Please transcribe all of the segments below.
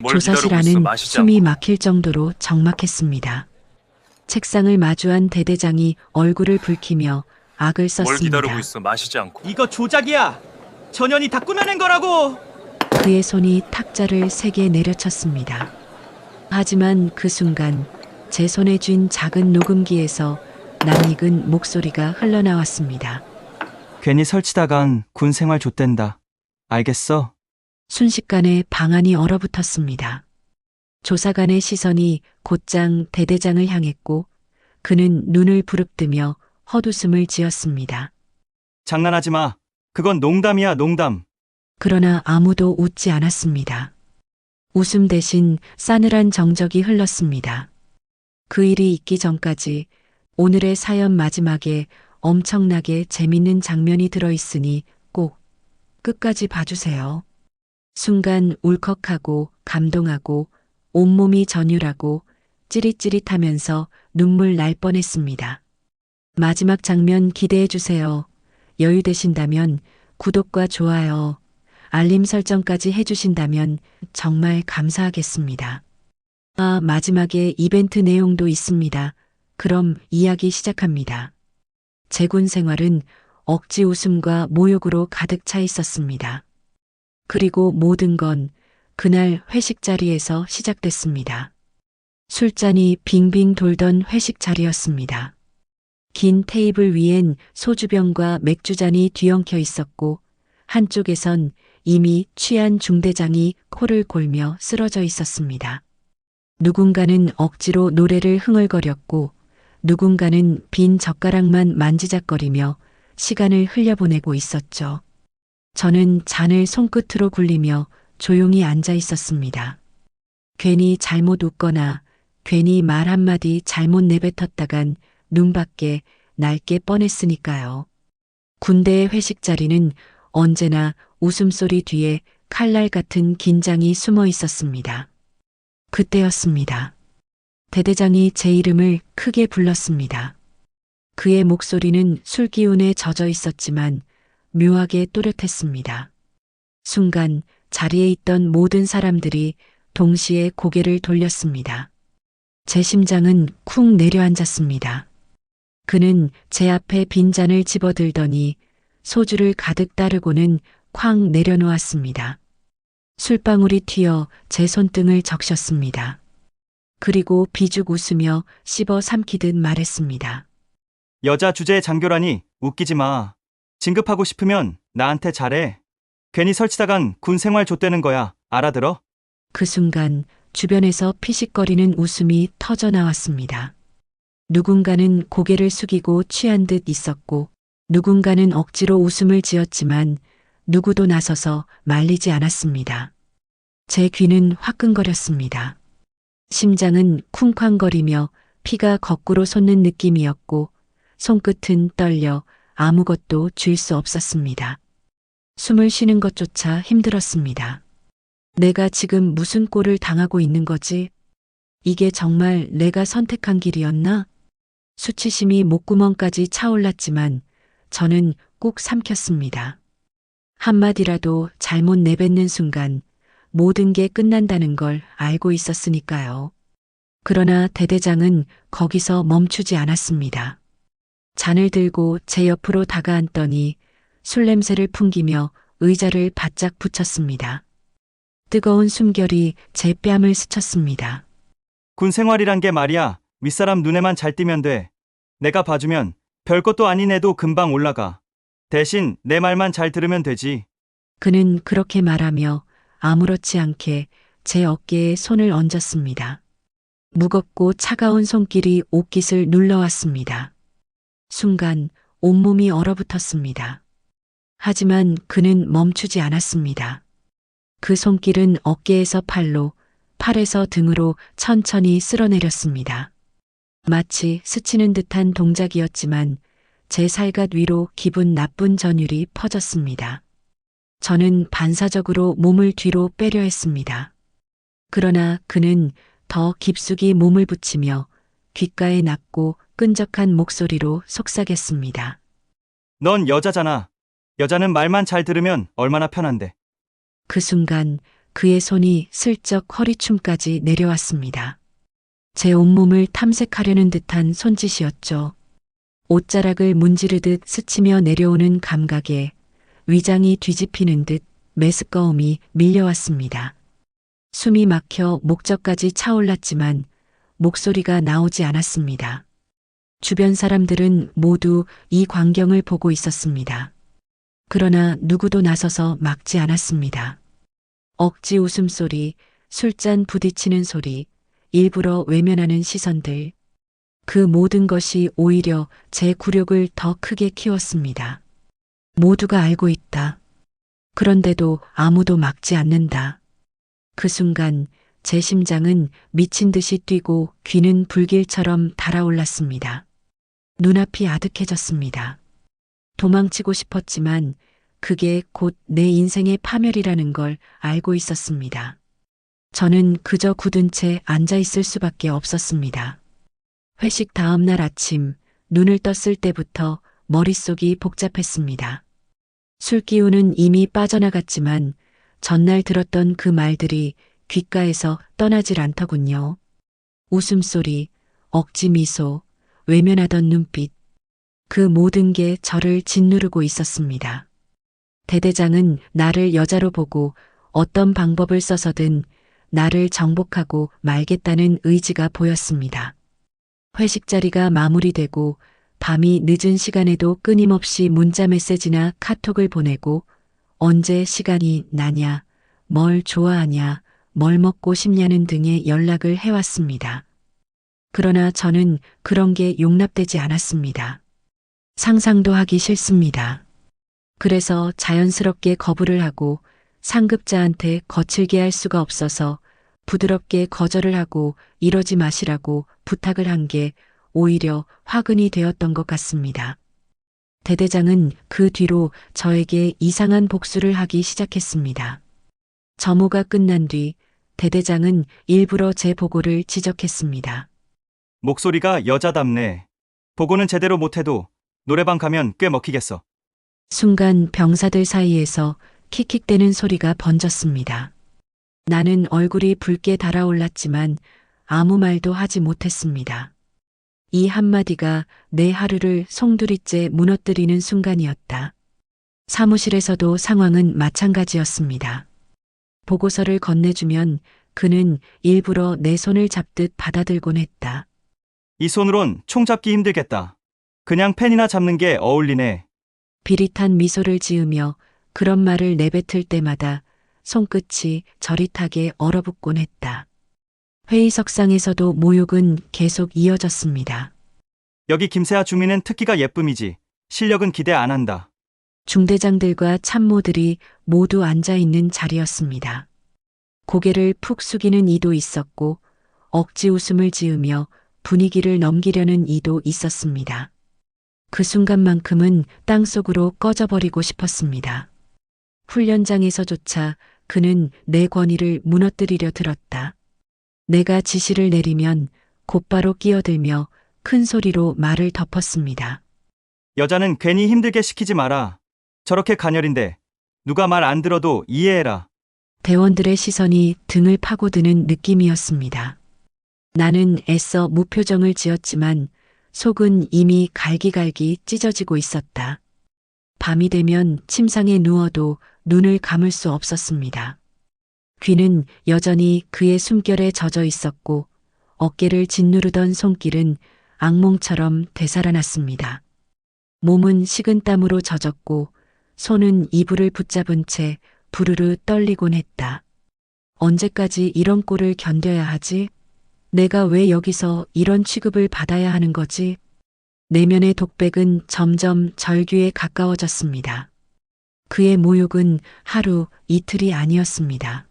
뭘 조사실 기다리고 있어? 안은 마시지 숨이 않고. 막힐 정도로 적막했습니다. 책상을 마주한 대대장이 얼굴을 붉히며 악을 뭘 기다리고 썼습니다. 있어? 마시지 않고. 이거 조작이야. 전현이 다 꾸며낸 거라고. 그의 손이 탁자를 세게 내려쳤습니다. 하지만 그 순간 제 손에 쥔 작은 녹음기에서 낯익은 목소리가 흘러나왔습니다. 괜히 설치다간 군 생활 좆된다. 알겠어? 순식간에 방안이 얼어붙었습니다. 조사관의 시선이 곧장 대대장을 향했고 그는 눈을 부릅뜨며 헛웃음을 지었습니다. 장난하지 마. 그건 농담이야, 농담. 그러나 아무도 웃지 않았습니다. 웃음 대신 싸늘한 정적이 흘렀습니다. 그 일이 있기 전까지 오늘의 사연 마지막에 엄청나게 재밌는 장면이 들어있으니 꼭 끝까지 봐주세요. 순간 울컥하고 감동하고 온몸이 전율하고 찌릿찌릿하면서 눈물 날 뻔했습니다. 마지막 장면 기대해주세요. 여유 되신다면 구독과 좋아요, 알림 설정까지 해주신다면 정말 감사하겠습니다. 마지막에 이벤트 내용도 있습니다. 그럼 이야기 시작합니다. 제 군 생활은 억지 웃음과 모욕으로 가득 차 있었습니다. 그리고 모든 건 그날 회식 자리에서 시작됐습니다. 술잔이 빙빙 돌던 회식 자리였습니다. 긴 테이블 위엔 소주병과 맥주잔이 뒤엉켜 있었고 한쪽에선 이미 취한 중대장이 코를 골며 쓰러져 있었습니다. 누군가는 억지로 노래를 흥얼거렸고 누군가는 빈 젓가락만 만지작거리며 시간을 흘려보내고 있었죠. 저는 잔을 손끝으로 굴리며 조용히 앉아 있었습니다. 괜히 잘못 웃거나 괜히 말 한마디 잘못 내뱉었다간 눈밖에 날 게 뻔했으니까요. 군대의 회식 자리는 언제나 웃음소리 뒤에 칼날 같은 긴장이 숨어 있었습니다. 그때였습니다. 대대장이 제 이름을 크게 불렀습니다. 그의 목소리는 술 기운에 젖어 있었지만 묘하게 또렷했습니다. 순간 자리에 있던 모든 사람들이 동시에 고개를 돌렸습니다. 제 심장은 쿵 내려앉았습니다. 그는 제 앞에 빈잔을 집어들더니 소주를 가득 따르고는 쾅 내려놓았습니다. 술방울이 튀어 제 손등을 적셨습니다. 그리고 비죽 웃으며 씹어 삼키듯 말했습니다. 여자 주제에 장교라니 웃기지 마. 진급하고 싶으면 나한테 잘해. 괜히 설치다간 군 생활 좆되는 거야. 알아들어? 그 순간 주변에서 피식거리는 웃음이 터져 나왔습니다. 누군가는 고개를 숙이고 취한 듯 있었고 누군가는 억지로 웃음을 지었지만 누구도 나서서 말리지 않았습니다. 제 귀는 화끈거렸습니다. 심장은 쿵쾅거리며 피가 거꾸로 솟는 느낌이었고 손끝은 떨려 아무것도 쥘 수 없었습니다. 숨을 쉬는 것조차 힘들었습니다. 내가 지금 무슨 꼴을 당하고 있는 거지? 이게 정말 내가 선택한 길이었나? 수치심이 목구멍까지 차올랐지만 저는 꾹 삼켰습니다. 한마디라도 잘못 내뱉는 순간 모든 게 끝난다는 걸 알고 있었으니까요. 그러나 대대장은 거기서 멈추지 않았습니다. 잔을 들고 제 옆으로 다가앉더니 술 냄새를 풍기며 의자를 바짝 붙였습니다. 뜨거운 숨결이 제 뺨을 스쳤습니다. 군 생활이란 게 말이야. 윗사람 눈에만 잘 띄면 돼. 내가 봐주면 별것도 아닌 애도 금방 올라가. 대신 내 말만 잘 들으면 되지. 그는 그렇게 말하며 아무렇지 않게 제 어깨에 손을 얹었습니다. 무겁고 차가운 손길이 옷깃을 눌러왔습니다. 순간 온몸이 얼어붙었습니다. 하지만 그는 멈추지 않았습니다. 그 손길은 어깨에서 팔로, 팔에서 등으로 천천히 쓸어내렸습니다. 마치 스치는 듯한 동작이었지만 제 살갗 위로 기분 나쁜 전율이 퍼졌습니다. 저는 반사적으로 몸을 뒤로 빼려 했습니다. 그러나 그는 더 깊숙이 몸을 붙이며 귓가에 낮고 끈적한 목소리로 속삭였습니다. 넌 여자잖아. 여자는 말만 잘 들으면 얼마나 편한데. 그 순간 그의 손이 슬쩍 허리춤까지 내려왔습니다. 제 온몸을 탐색하려는 듯한 손짓이었죠. 옷자락을 문지르듯 스치며 내려오는 감각에 위장이 뒤집히는 듯 메스꺼움이 밀려왔습니다. 숨이 막혀 목젖까지 차올랐지만 목소리가 나오지 않았습니다. 주변 사람들은 모두 이 광경을 보고 있었습니다. 그러나 누구도 나서서 막지 않았습니다. 억지 웃음소리, 술잔 부딪히는 소리, 일부러 외면하는 시선들. 그 모든 것이 오히려 제 굴욕을 더 크게 키웠습니다. 모두가 알고 있다. 그런데도 아무도 막지 않는다. 그 순간 제 심장은 미친 듯이 뛰고 귀는 불길처럼 달아올랐습니다. 눈앞이 아득해졌습니다. 도망치고 싶었지만 그게 곧 내 인생의 파멸이라는 걸 알고 있었습니다. 저는 그저 굳은 채 앉아 있을 수밖에 없었습니다. 회식 다음 날 아침 눈을 떴을 때부터 머릿속이 복잡했습니다. 술 기운은 이미 빠져나갔지만 전날 들었던 그 말들이 귓가에서 떠나질 않더군요. 웃음소리, 억지 미소, 외면하던 눈빛. 그 모든 게 저를 짓누르고 있었습니다. 대대장은 나를 여자로 보고 어떤 방법을 써서든 나를 정복하고 말겠다는 의지가 보였습니다. 회식 자리가 마무리되고 밤이 늦은 시간에도 끊임없이 문자 메시지나 카톡을 보내고 언제 시간이 나냐, 뭘 좋아하냐, 뭘 먹고 싶냐는 등의 연락을 해왔습니다. 그러나 저는 그런 게 용납되지 않았습니다. 상상도 하기 싫습니다. 그래서 자연스럽게 거부를 하고 상급자한테 거칠게 할 수가 없어서 부드럽게 거절을 하고 이러지 마시라고 부탁을 한 게 오히려 화근이 되었던 것 같습니다. 대대장은 그 뒤로 저에게 이상한 복수를 하기 시작했습니다. 점호가 끝난 뒤 대대장은 일부러 제 보고를 지적했습니다. 목소리가 여자답네. 보고는 제대로 못해도 노래방 가면 꽤 먹히겠어. 순간 병사들 사이에서 킥킥대는 소리가 번졌습니다. 나는 얼굴이 붉게 달아올랐지만 아무 말도 하지 못했습니다. 이 한마디가 내 하루를 송두리째 무너뜨리는 순간이었다. 사무실에서도 상황은 마찬가지였습니다. 보고서를 건네주면 그는 일부러 내 손을 잡듯 받아들곤 했다. 이 손으론 총 잡기 힘들겠다. 그냥 펜이나 잡는 게 어울리네. 비릿한 미소를 지으며 그런 말을 내뱉을 때마다 손끝이 저릿하게 얼어붙곤 했다. 회의석상에서도 모욕은 계속 이어졌습니다. 여기 김세아 주민은 특기가 예쁨이지. 실력은 기대 안 한다. 중대장들과 참모들이 모두 앉아 있는 자리였습니다. 고개를 푹 숙이는 이도 있었고 억지 웃음을 지으며 분위기를 넘기려는 이도 있었습니다. 그 순간만큼은 땅속으로 꺼져버리고 싶었습니다. 훈련장에서조차 그는 내 권위를 무너뜨리려 들었다. 내가 지시를 내리면 곧바로 끼어들며 큰 소리로 말을 덮었습니다. 여자는 괜히 힘들게 시키지 마라. 저렇게 가녀린데 누가 말 안 들어도 이해해라. 대원들의 시선이 등을 파고드는 느낌이었습니다. 나는 애써 무표정을 지었지만 속은 이미 갈기갈기 찢어지고 있었다. 밤이 되면 침상에 누워도 눈을 감을 수 없었습니다. 귀는 여전히 그의 숨결에 젖어 있었고 어깨를 짓누르던 손길은 악몽처럼 되살아났습니다. 몸은 식은땀으로 젖었고 손은 이불을 붙잡은 채 부르르 떨리곤 했다. 언제까지 이런 꼴을 견뎌야 하지? 내가 왜 여기서 이런 취급을 받아야 하는 거지? 내면의 독백은 점점 절규에 가까워졌습니다. 그의 모욕은 하루, 이틀이 아니었습니다.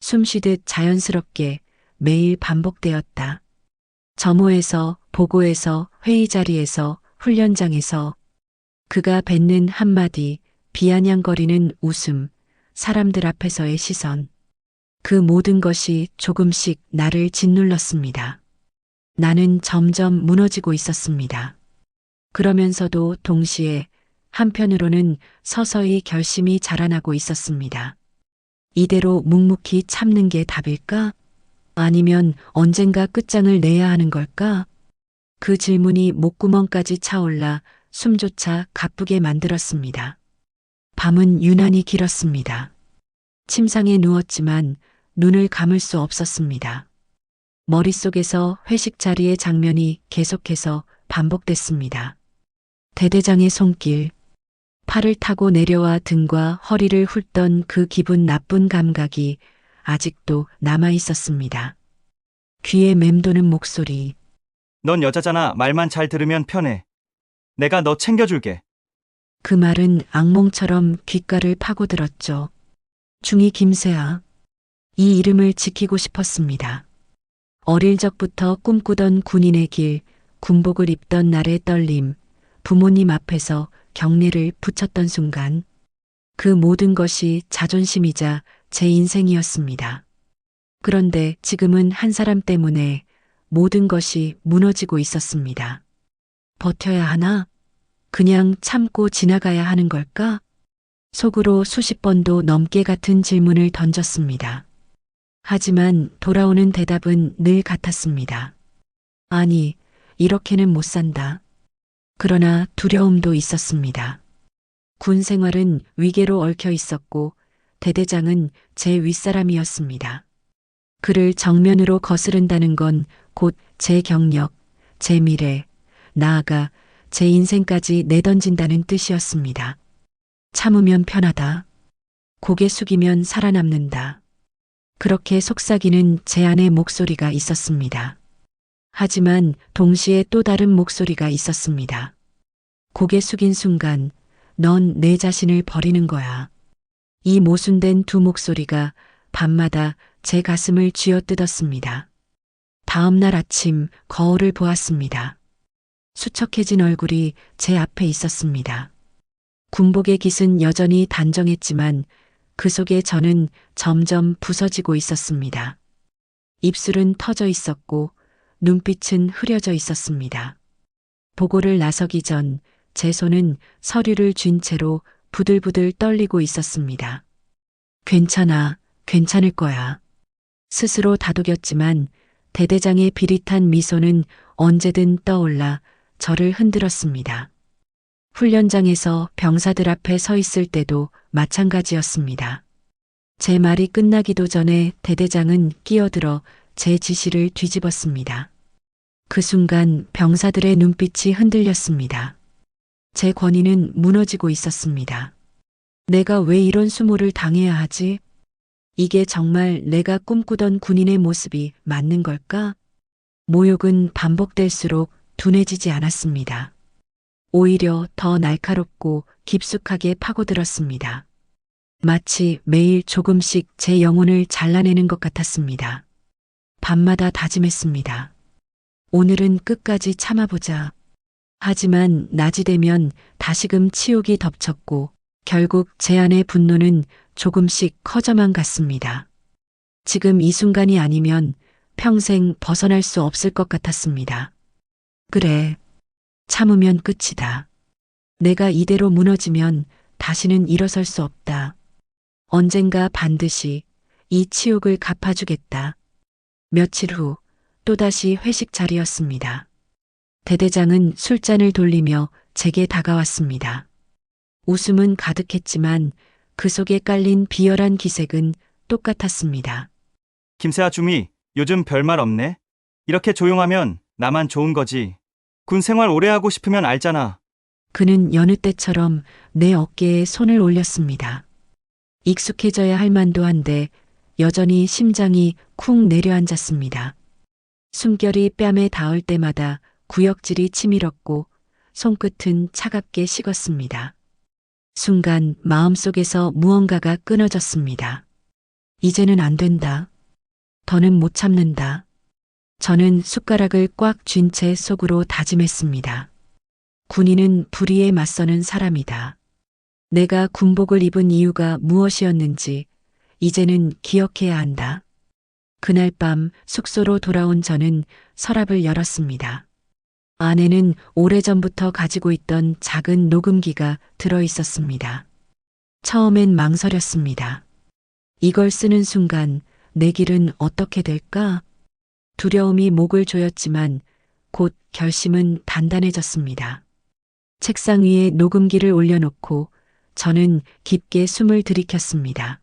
숨쉬듯 자연스럽게 매일 반복되었다. 점호에서, 보고에서, 회의 자리에서, 훈련장에서 그가 뱉는 한마디, 비아냥거리는 웃음, 사람들 앞에서의 시선. 그 모든 것이 조금씩 나를 짓눌렀습니다. 나는 점점 무너지고 있었습니다. 그러면서도 동시에 한편으로는 서서히 결심이 자라나고 있었습니다. 이대로 묵묵히 참는 게 답일까? 아니면 언젠가 끝장을 내야 하는 걸까? 그 질문이 목구멍까지 차올라 숨조차 가쁘게 만들었습니다. 밤은 유난히 길었습니다. 침상에 누웠지만 눈을 감을 수 없었습니다. 머릿속에서 회식 자리의 장면이 계속해서 반복됐습니다. 대대장의 손길, 팔을 타고 내려와 등과 허리를 훑던 그 기분 나쁜 감각이 아직도 남아 있었습니다. 귀에 맴도는 목소리, 넌 여자잖아. 말만 잘 들으면 편해. 내가 너 챙겨줄게. 그 말은 악몽처럼 귓가를 파고들었죠. 중이 김세아. 이 이름을 지키고 싶었습니다. 어릴 적부터 꿈꾸던 군인의 길, 군복을 입던 날의 떨림, 부모님 앞에서 경례를 붙였던 순간, 그 모든 것이 자존심이자 제 인생이었습니다. 그런데 지금은 한 사람 때문에 모든 것이 무너지고 있었습니다. 버텨야 하나? 그냥 참고 지나가야 하는 걸까? 속으로 수십 번도 넘게 같은 질문을 던졌습니다. 하지만 돌아오는 대답은 늘 같았습니다. 아니, 이렇게는 못 산다. 그러나 두려움도 있었습니다. 군 생활은 위계로 얽혀 있었고 대대장은 제 윗사람이었습니다. 그를 정면으로 거스른다는 건 곧 제 경력, 제 미래, 나아가 제 인생까지 내던진다는 뜻이었습니다. 참으면 편하다. 고개 숙이면 살아남는다. 그렇게 속삭이는 제 안의 목소리가 있었습니다. 하지만 동시에 또 다른 목소리가 있었습니다. 고개 숙인 순간 넌 내 자신을 버리는 거야. 이 모순된 두 목소리가 밤마다 제 가슴을 쥐어뜯었습니다. 다음 날 아침 거울을 보았습니다. 수척해진 얼굴이 제 앞에 있었습니다. 군복의 깃은 여전히 단정했지만 그 속에 저는 점점 부서지고 있었습니다. 입술은 터져 있었고 눈빛은 흐려져 있었습니다. 보고를 나서기 전 제 손은 서류를 쥔 채로 부들부들 떨리고 있었습니다. 괜찮아, 괜찮을 거야. 스스로 다독였지만 대대장의 비릿한 미소는 언제든 떠올라 저를 흔들었습니다. 훈련장에서 병사들 앞에 서 있을 때도 마찬가지였습니다. 제 말이 끝나기도 전에 대대장은 끼어들어 제 지시를 뒤집었습니다. 그 순간 병사들의 눈빛이 흔들렸습니다. 제 권위는 무너지고 있었습니다. 내가 왜 이런 수모를 당해야 하지? 이게 정말 내가 꿈꾸던 군인의 모습이 맞는 걸까? 모욕은 반복될수록 둔해지지 않았습니다. 오히려 더 날카롭고 깊숙하게 파고들었습니다. 마치 매일 조금씩 제 영혼을 잘라내는 것 같았습니다. 밤마다 다짐했습니다. 오늘은 끝까지 참아보자. 하지만 낮이 되면 다시금 치욕이 덮쳤고 결국 제 안의 분노는 조금씩 커져만 갔습니다. 지금 이 순간이 아니면 평생 벗어날 수 없을 것 같았습니다. 그래, 참으면 끝이다. 내가 이대로 무너지면 다시는 일어설 수 없다. 언젠가 반드시 이 치욕을 갚아주겠다. 며칠 후 또다시 회식 자리였습니다. 대대장은 술잔을 돌리며 제게 다가왔습니다. 웃음은 가득했지만 그 속에 깔린 비열한 기색은 똑같았습니다. 김세아 주미, 요즘 별말 없네. 이렇게 조용하면 나만 좋은 거지. 군 생활 오래 하고 싶으면 알잖아. 그는 여느 때처럼 내 어깨에 손을 올렸습니다. 익숙해져야 할 만도 한데 여전히 심장이 쿵 내려앉았습니다. 숨결이 뺨에 닿을 때마다 구역질이 치밀었고 손끝은 차갑게 식었습니다. 순간 마음속에서 무언가가 끊어졌습니다. 이제는 안 된다. 더는 못 참는다. 저는 숟가락을 꽉 쥔 채 속으로 다짐했습니다. 군인은 불의에 맞서는 사람이다. 내가 군복을 입은 이유가 무엇이었는지 이제는 기억해야 한다. 그날 밤 숙소로 돌아온 저는 서랍을 열었습니다. 안에는 오래전부터 가지고 있던 작은 녹음기가 들어 있었습니다. 처음엔 망설였습니다. 이걸 쓰는 순간 내 길은 어떻게 될까? 두려움이 목을 조였지만 곧 결심은 단단해졌습니다. 책상 위에 녹음기를 올려놓고 저는 깊게 숨을 들이켰습니다.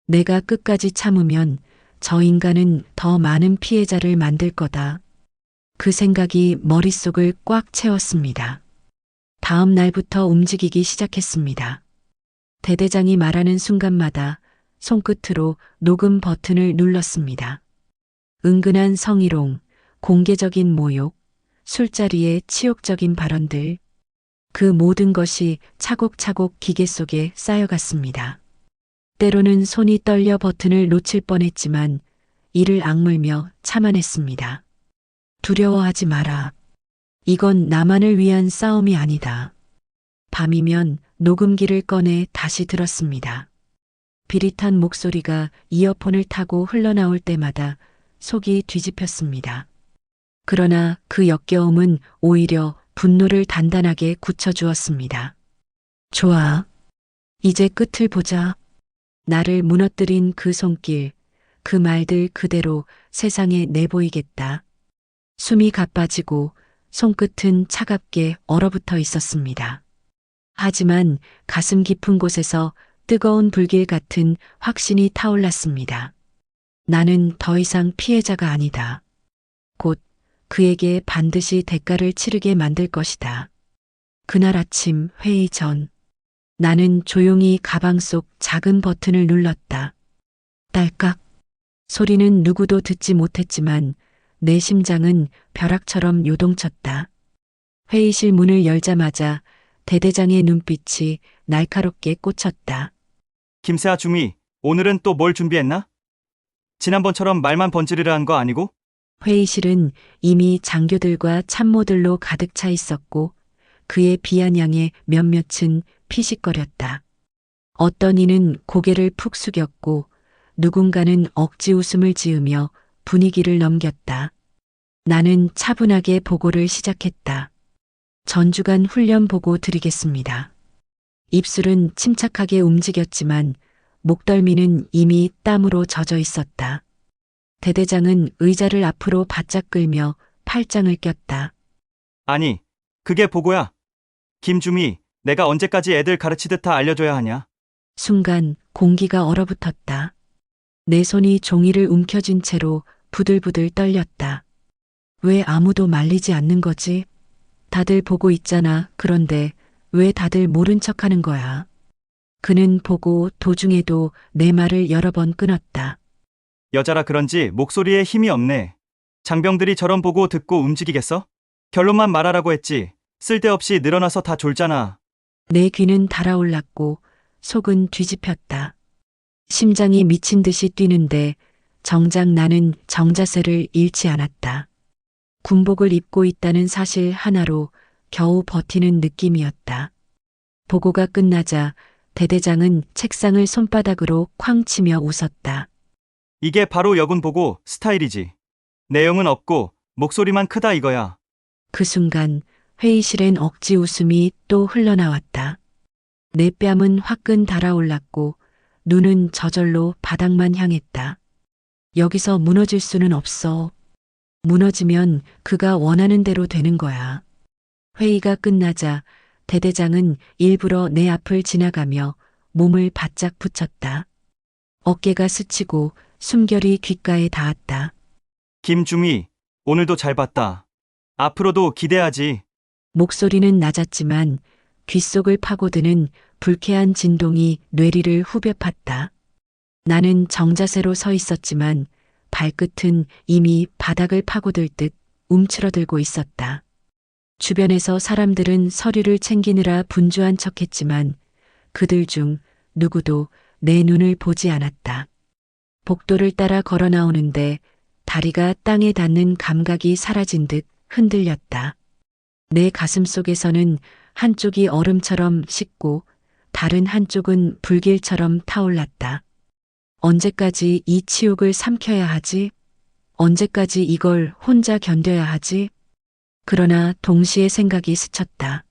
내가 끝까지 참으면 저 인간은 더 많은 피해자를 만들 거다. 그 생각이 머릿속을 꽉 채웠습니다. 다음 날부터 움직이기 시작했습니다. 대대장이 말하는 순간마다 손끝으로 녹음 버튼을 눌렀습니다. 은근한 성희롱, 공개적인 모욕, 술자리의 치욕적인 발언들, 그 모든 것이 차곡차곡 기계 속에 쌓여갔습니다. 때로는 손이 떨려 버튼을 놓칠 뻔했지만 이를 악물며 참아냈습니다. 두려워하지 마라. 이건 나만을 위한 싸움이 아니다. 밤이면 녹음기를 꺼내 다시 들었습니다. 비릿한 목소리가 이어폰을 타고 흘러나올 때마다 속이 뒤집혔습니다. 그러나 그 역겨움은 오히려 분노를 단단하게 굳혀주었습니다. 좋아. 이제 끝을 보자. 나를 무너뜨린 그 손길, 그 말들 그대로 세상에 내보이겠다. 숨이 가빠지고 손끝은 차갑게 얼어붙어 있었습니다. 하지만 가슴 깊은 곳에서 뜨거운 불길 같은 확신이 타올랐습니다. 나는 더 이상 피해자가 아니다. 곧 그에게 반드시 대가를 치르게 만들 것이다. 그날 아침 회의 전, 나는 조용히 가방 속 작은 버튼을 눌렀다. 딸깍. 소리는 누구도 듣지 못했지만 내 심장은 벼락처럼 요동쳤다. 회의실 문을 열자마자 대대장의 눈빛이 날카롭게 꽂혔다. 김세아 중위, 오늘은 또 뭘 준비했나? 지난번처럼 말만 번지르르 한 거 아니고? 회의실은 이미 장교들과 참모들로 가득 차 있었고 그의 비아냥에 몇몇은 피식거렸다. 어떤 이는 고개를 푹 숙였고 누군가는 억지 웃음을 지으며 분위기를 넘겼다. 나는 차분하게 보고를 시작했다. 전주간 훈련 보고 드리겠습니다. 입술은 침착하게 움직였지만 목덜미는 이미 땀으로 젖어 있었다. 대대장은 의자를 앞으로 바짝 끌며 팔짱을 꼈다. 아니, 그게 보고야. 김중위, 내가 언제까지 애들 가르치듯 다 알려줘야 하냐? 순간 공기가 얼어붙었다. 내 손이 종이를 움켜쥔 채로 부들부들 떨렸다. 왜 아무도 말리지 않는 거지? 다들 보고 있잖아. 그런데 왜 다들 모른 척 하는 거야? 그는 보고 도중에도 내 말을 여러 번 끊었다. 여자라 그런지 목소리에 힘이 없네. 장병들이 저런 보고 듣고 움직이겠어? 결론만 말하라고 했지. 쓸데없이 늘어나서 다 졸잖아. 내 귀는 달아올랐고 속은 뒤집혔다. 심장이 미친 듯이 뛰는데 정작 나는 정자세를 잃지 않았다. 군복을 입고 있다는 사실 하나로 겨우 버티는 느낌이었다. 보고가 끝나자 대대장은 책상을 손바닥으로 쾅 치며 웃었다. 이게 바로 여군 보고 스타일이지. 내용은 없고 목소리만 크다 이거야. 그 순간 회의실엔 억지 웃음이 또 흘러나왔다. 내 뺨은 화끈 달아올랐고 눈은 저절로 바닥만 향했다. 여기서 무너질 수는 없어. 무너지면 그가 원하는 대로 되는 거야. 회의가 끝나자 대대장은 일부러 내 앞을 지나가며 몸을 바짝 붙였다. 어깨가 스치고 숨결이 귓가에 닿았다. 김중위, 오늘도 잘 봤다. 앞으로도 기대하지. 목소리는 낮았지만 귓속을 파고드는 불쾌한 진동이 뇌리를 후벼 팠다. 나는 정자세로 서 있었지만 발끝은 이미 바닥을 파고들 듯 움츠러들고 있었다. 주변에서 사람들은 서류를 챙기느라 분주한 척했지만 그들 중 누구도 내 눈을 보지 않았다. 복도를 따라 걸어 나오는데 다리가 땅에 닿는 감각이 사라진 듯 흔들렸다. 내 가슴 속에서는 한쪽이 얼음처럼 식고 다른 한쪽은 불길처럼 타올랐다. 언제까지 이 치욕을 삼켜야 하지? 언제까지 이걸 혼자 견뎌야 하지? 그러나 동시에 생각이 스쳤다.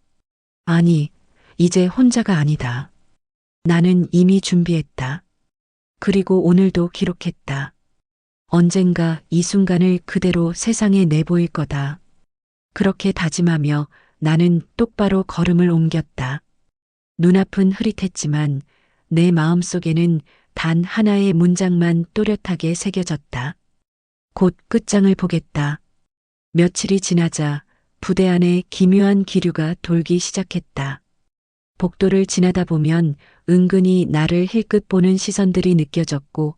아니, 이제 혼자가 아니다. 나는 이미 준비했다. 그리고 오늘도 기록했다. 언젠가 이 순간을 그대로 세상에 내보일 거다. 그렇게 다짐하며 나는 똑바로 걸음을 옮겼다. 눈앞은 흐릿했지만 내 마음속에는 단 하나의 문장만 또렷하게 새겨졌다. 곧 끝장을 보겠다. 며칠이 지나자 부대 안에 기묘한 기류가 돌기 시작했다. 복도를 지나다 보면 은근히 나를 힐끗 보는 시선들이 느껴졌고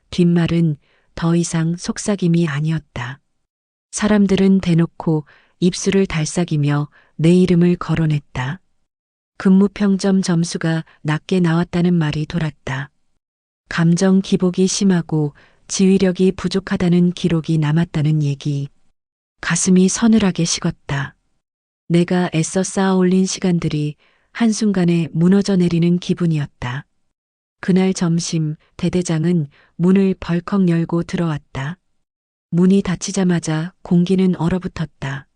뒷말은 더 이상 속삭임이 아니었다. 사람들은 대놓고 입술을 달싹이며 내 이름을 거론했다. 근무평점 점수가 낮게 나왔다는 말이 돌았다. 감정 기복이 심하고 지휘력이 부족하다는 기록이 남았다는 얘기. 가슴이 서늘하게 식었다. 내가 애써 쌓아 올린 시간들이 한순간에 무너져 내리는 기분이었다. 그날 점심 대대장은 문을 벌컥 열고 들어왔다. 문이 닫히자마자 공기는 얼어붙었다.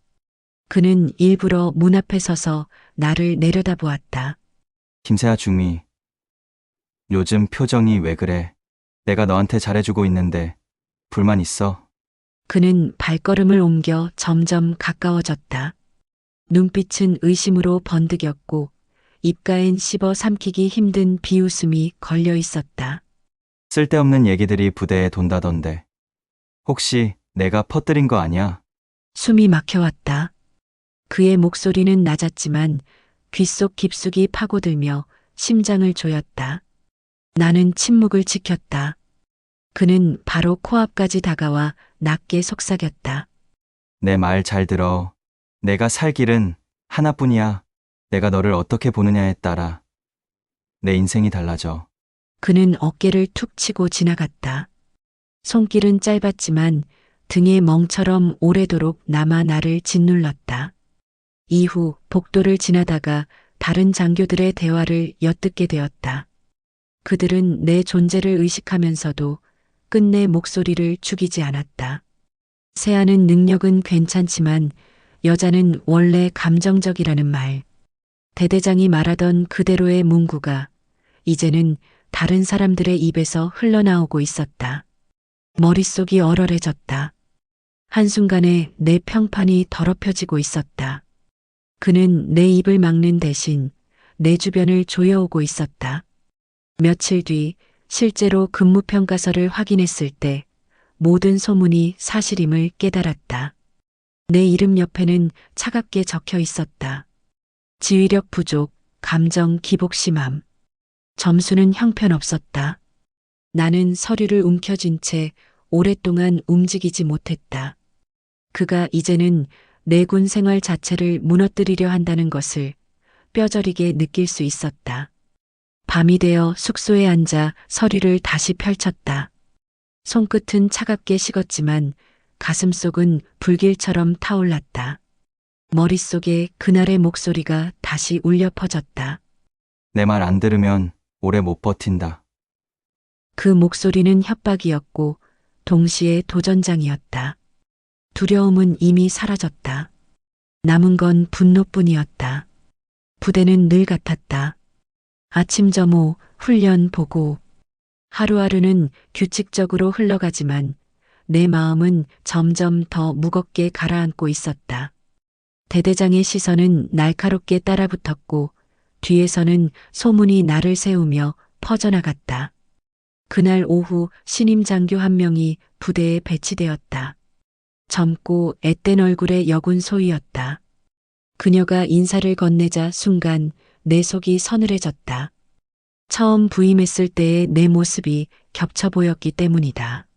그는 일부러 문 앞에 서서 나를 내려다보았다. 김세아 중위. 요즘 표정이 왜 그래? 내가 너한테 잘해주고 있는데 불만 있어? 그는 발걸음을 옮겨 점점 가까워졌다. 눈빛은 의심으로 번득였고 입가엔 씹어 삼키기 힘든 비웃음이 걸려 있었다. 쓸데없는 얘기들이 부대에 돈다던데. 혹시 내가 퍼뜨린 거 아니야? 숨이 막혀왔다. 그의 목소리는 낮았지만 귓속 깊숙이 파고들며 심장을 조였다. 나는 침묵을 지켰다. 그는 바로 코앞까지 다가와 낮게 속삭였다. 내 말 잘 들어. 내가 살 길은 하나뿐이야. 내가 너를 어떻게 보느냐에 따라 내 인생이 달라져. 그는 어깨를 툭 치고 지나갔다. 손길은 짧았지만 등에 멍처럼 오래도록 남아 나를 짓눌렀다. 이후 복도를 지나다가 다른 장교들의 대화를 엿듣게 되었다. 그들은 내 존재를 의식하면서도 끝내 목소리를 죽이지 않았다. 세아는 능력은 괜찮지만 여자는 원래 감정적이라는 말. 대대장이 말하던 그대로의 문구가 이제는 다른 사람들의 입에서 흘러나오고 있었다. 머릿속이 얼얼해졌다. 한순간에 내 평판이 더럽혀지고 있었다. 그는 내 입을 막는 대신 내 주변을 조여오고 있었다. 며칠 뒤 실제로 근무평가서를 확인했을 때 모든 소문이 사실임을 깨달았다. 내 이름 옆에는 차갑게 적혀 있었다. 지휘력 부족, 감정 기복 심함. 점수는 형편없었다. 나는 서류를 움켜쥔 채 오랫동안 움직이지 못했다. 그가 이제는 내 군 생활 자체를 무너뜨리려 한다는 것을 뼈저리게 느낄 수 있었다. 밤이 되어 숙소에 앉아 서류를 다시 펼쳤다. 손끝은 차갑게 식었지만 가슴속은 불길처럼 타올랐다. 머릿속에 그날의 목소리가 다시 울려 퍼졌다. 내 말 안 들으면 오래 못 버틴다. 그 목소리는 협박이었고 동시에 도전장이었다. 두려움은 이미 사라졌다. 남은 건 분노뿐이었다. 부대는 늘 같았다. 아침 점호, 훈련 보고. 하루하루는 규칙적으로 흘러가지만 내 마음은 점점 더 무겁게 가라앉고 있었다. 대대장의 시선은 날카롭게 따라붙었고 뒤에서는 소문이 나를 세우며 퍼져나갔다. 그날 오후 신임 장교 한 명이 부대에 배치되었다. 젊고 앳된 얼굴의 여군 소위였다. 그녀가 인사를 건네자 순간 내 속이 서늘해졌다. 처음 부임했을 때의 내 모습이 겹쳐 보였기 때문이다.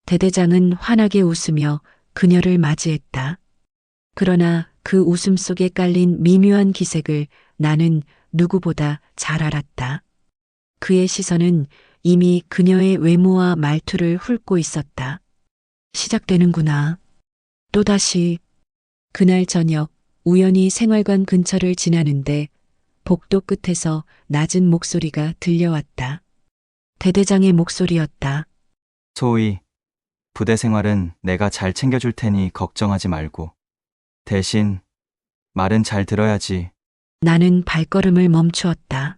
대대장은 환하게 웃으며 그녀를 맞이했다. 그러나 그 웃음 속에 깔린 미묘한 기색을 나는 누구보다 잘 알았다. 그의 시선은 이미 그녀의 외모와 말투를 훑고 있었다. 시작되는구나. 또다시 그날 저녁 우연히 생활관 근처를 지나는데 복도 끝에서 낮은 목소리가 들려왔다. 대대장의 목소리였다. 소희, 부대 생활은 내가 잘 챙겨줄 테니 걱정하지 말고. 대신 말은 잘 들어야지. 나는 발걸음을 멈추었다.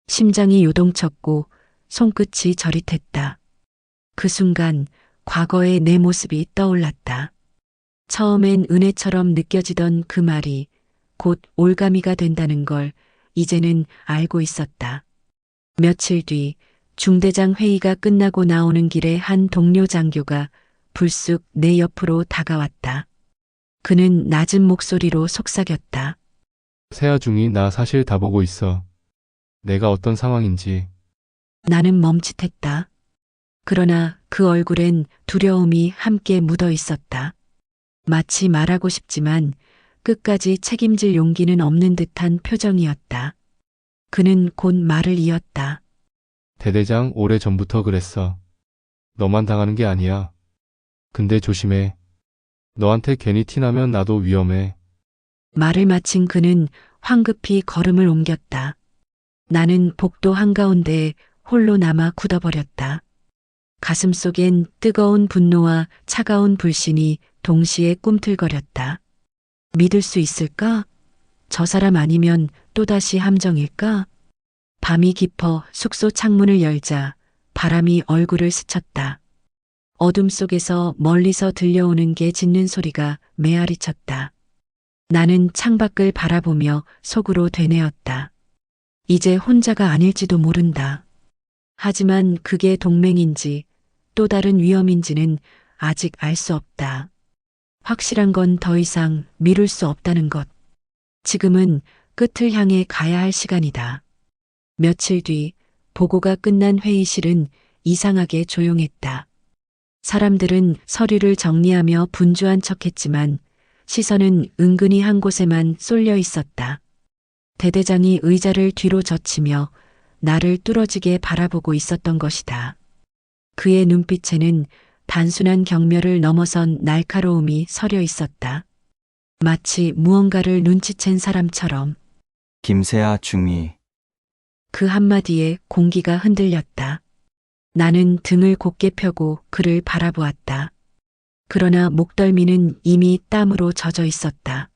심장이 요동쳤고 손끝이 저릿했다. 그 순간 과거의 내 모습이 떠올랐다. 처음엔 은혜처럼 느껴지던 그 말이 곧 올가미가 된다는 걸 이제는 알고 있었다. 며칠 뒤 중대장 회의가 끝나고 나오는 길에 한 동료 장교가 불쑥 내 옆으로 다가왔다. 그는 낮은 목소리로 속삭였다. 세아 중이 나 사실 다 보고 있어. 내가 어떤 상황인지. 나는 멈칫했다. 그러나 그 얼굴엔 두려움이 함께 묻어 있었다. 마치 말하고 싶지만 끝까지 책임질 용기는 없는 듯한 표정이었다. 그는 곧 말을 이었다. 대대장 오래전부터 그랬어. 너만 당하는 게 아니야. 근데 조심해. 너한테 괜히 티나면 나도 위험해. 말을 마친 그는 황급히 걸음을 옮겼다. 나는 복도 한가운데에 홀로 남아 굳어버렸다. 가슴 속엔 뜨거운 분노와 차가운 불신이 동시에 꿈틀거렸다. 믿을 수 있을까? 저 사람 아니면 또다시 함정일까? 밤이 깊어 숙소 창문을 열자 바람이 얼굴을 스쳤다. 어둠 속에서 멀리서 들려오는 게 짖는 소리가 메아리쳤다. 나는 창밖을 바라보며 속으로 되뇌었다. 이제 혼자가 아닐지도 모른다. 하지만 그게 동맹인지 또 다른 위험인지는 아직 알 수 없다. 확실한 건 더 이상 미룰 수 없다는 것. 지금은 끝을 향해 가야 할 시간이다. 며칠 뒤 보고가 끝난 회의실은 이상하게 조용했다. 사람들은 서류를 정리하며 분주한 척했지만 시선은 은근히 한 곳에만 쏠려 있었다. 대대장이 의자를 뒤로 젖히며 나를 뚫어지게 바라보고 있었던 것이다. 그의 눈빛에는 단순한 경멸을 넘어선 날카로움이 서려 있었다. 마치 무언가를 눈치챈 사람처럼. 김세아 중위. 그 한마디에 공기가 흔들렸다. 나는 등을 곧게 펴고 그를 바라보았다. 그러나 목덜미는 이미 땀으로 젖어 있었다.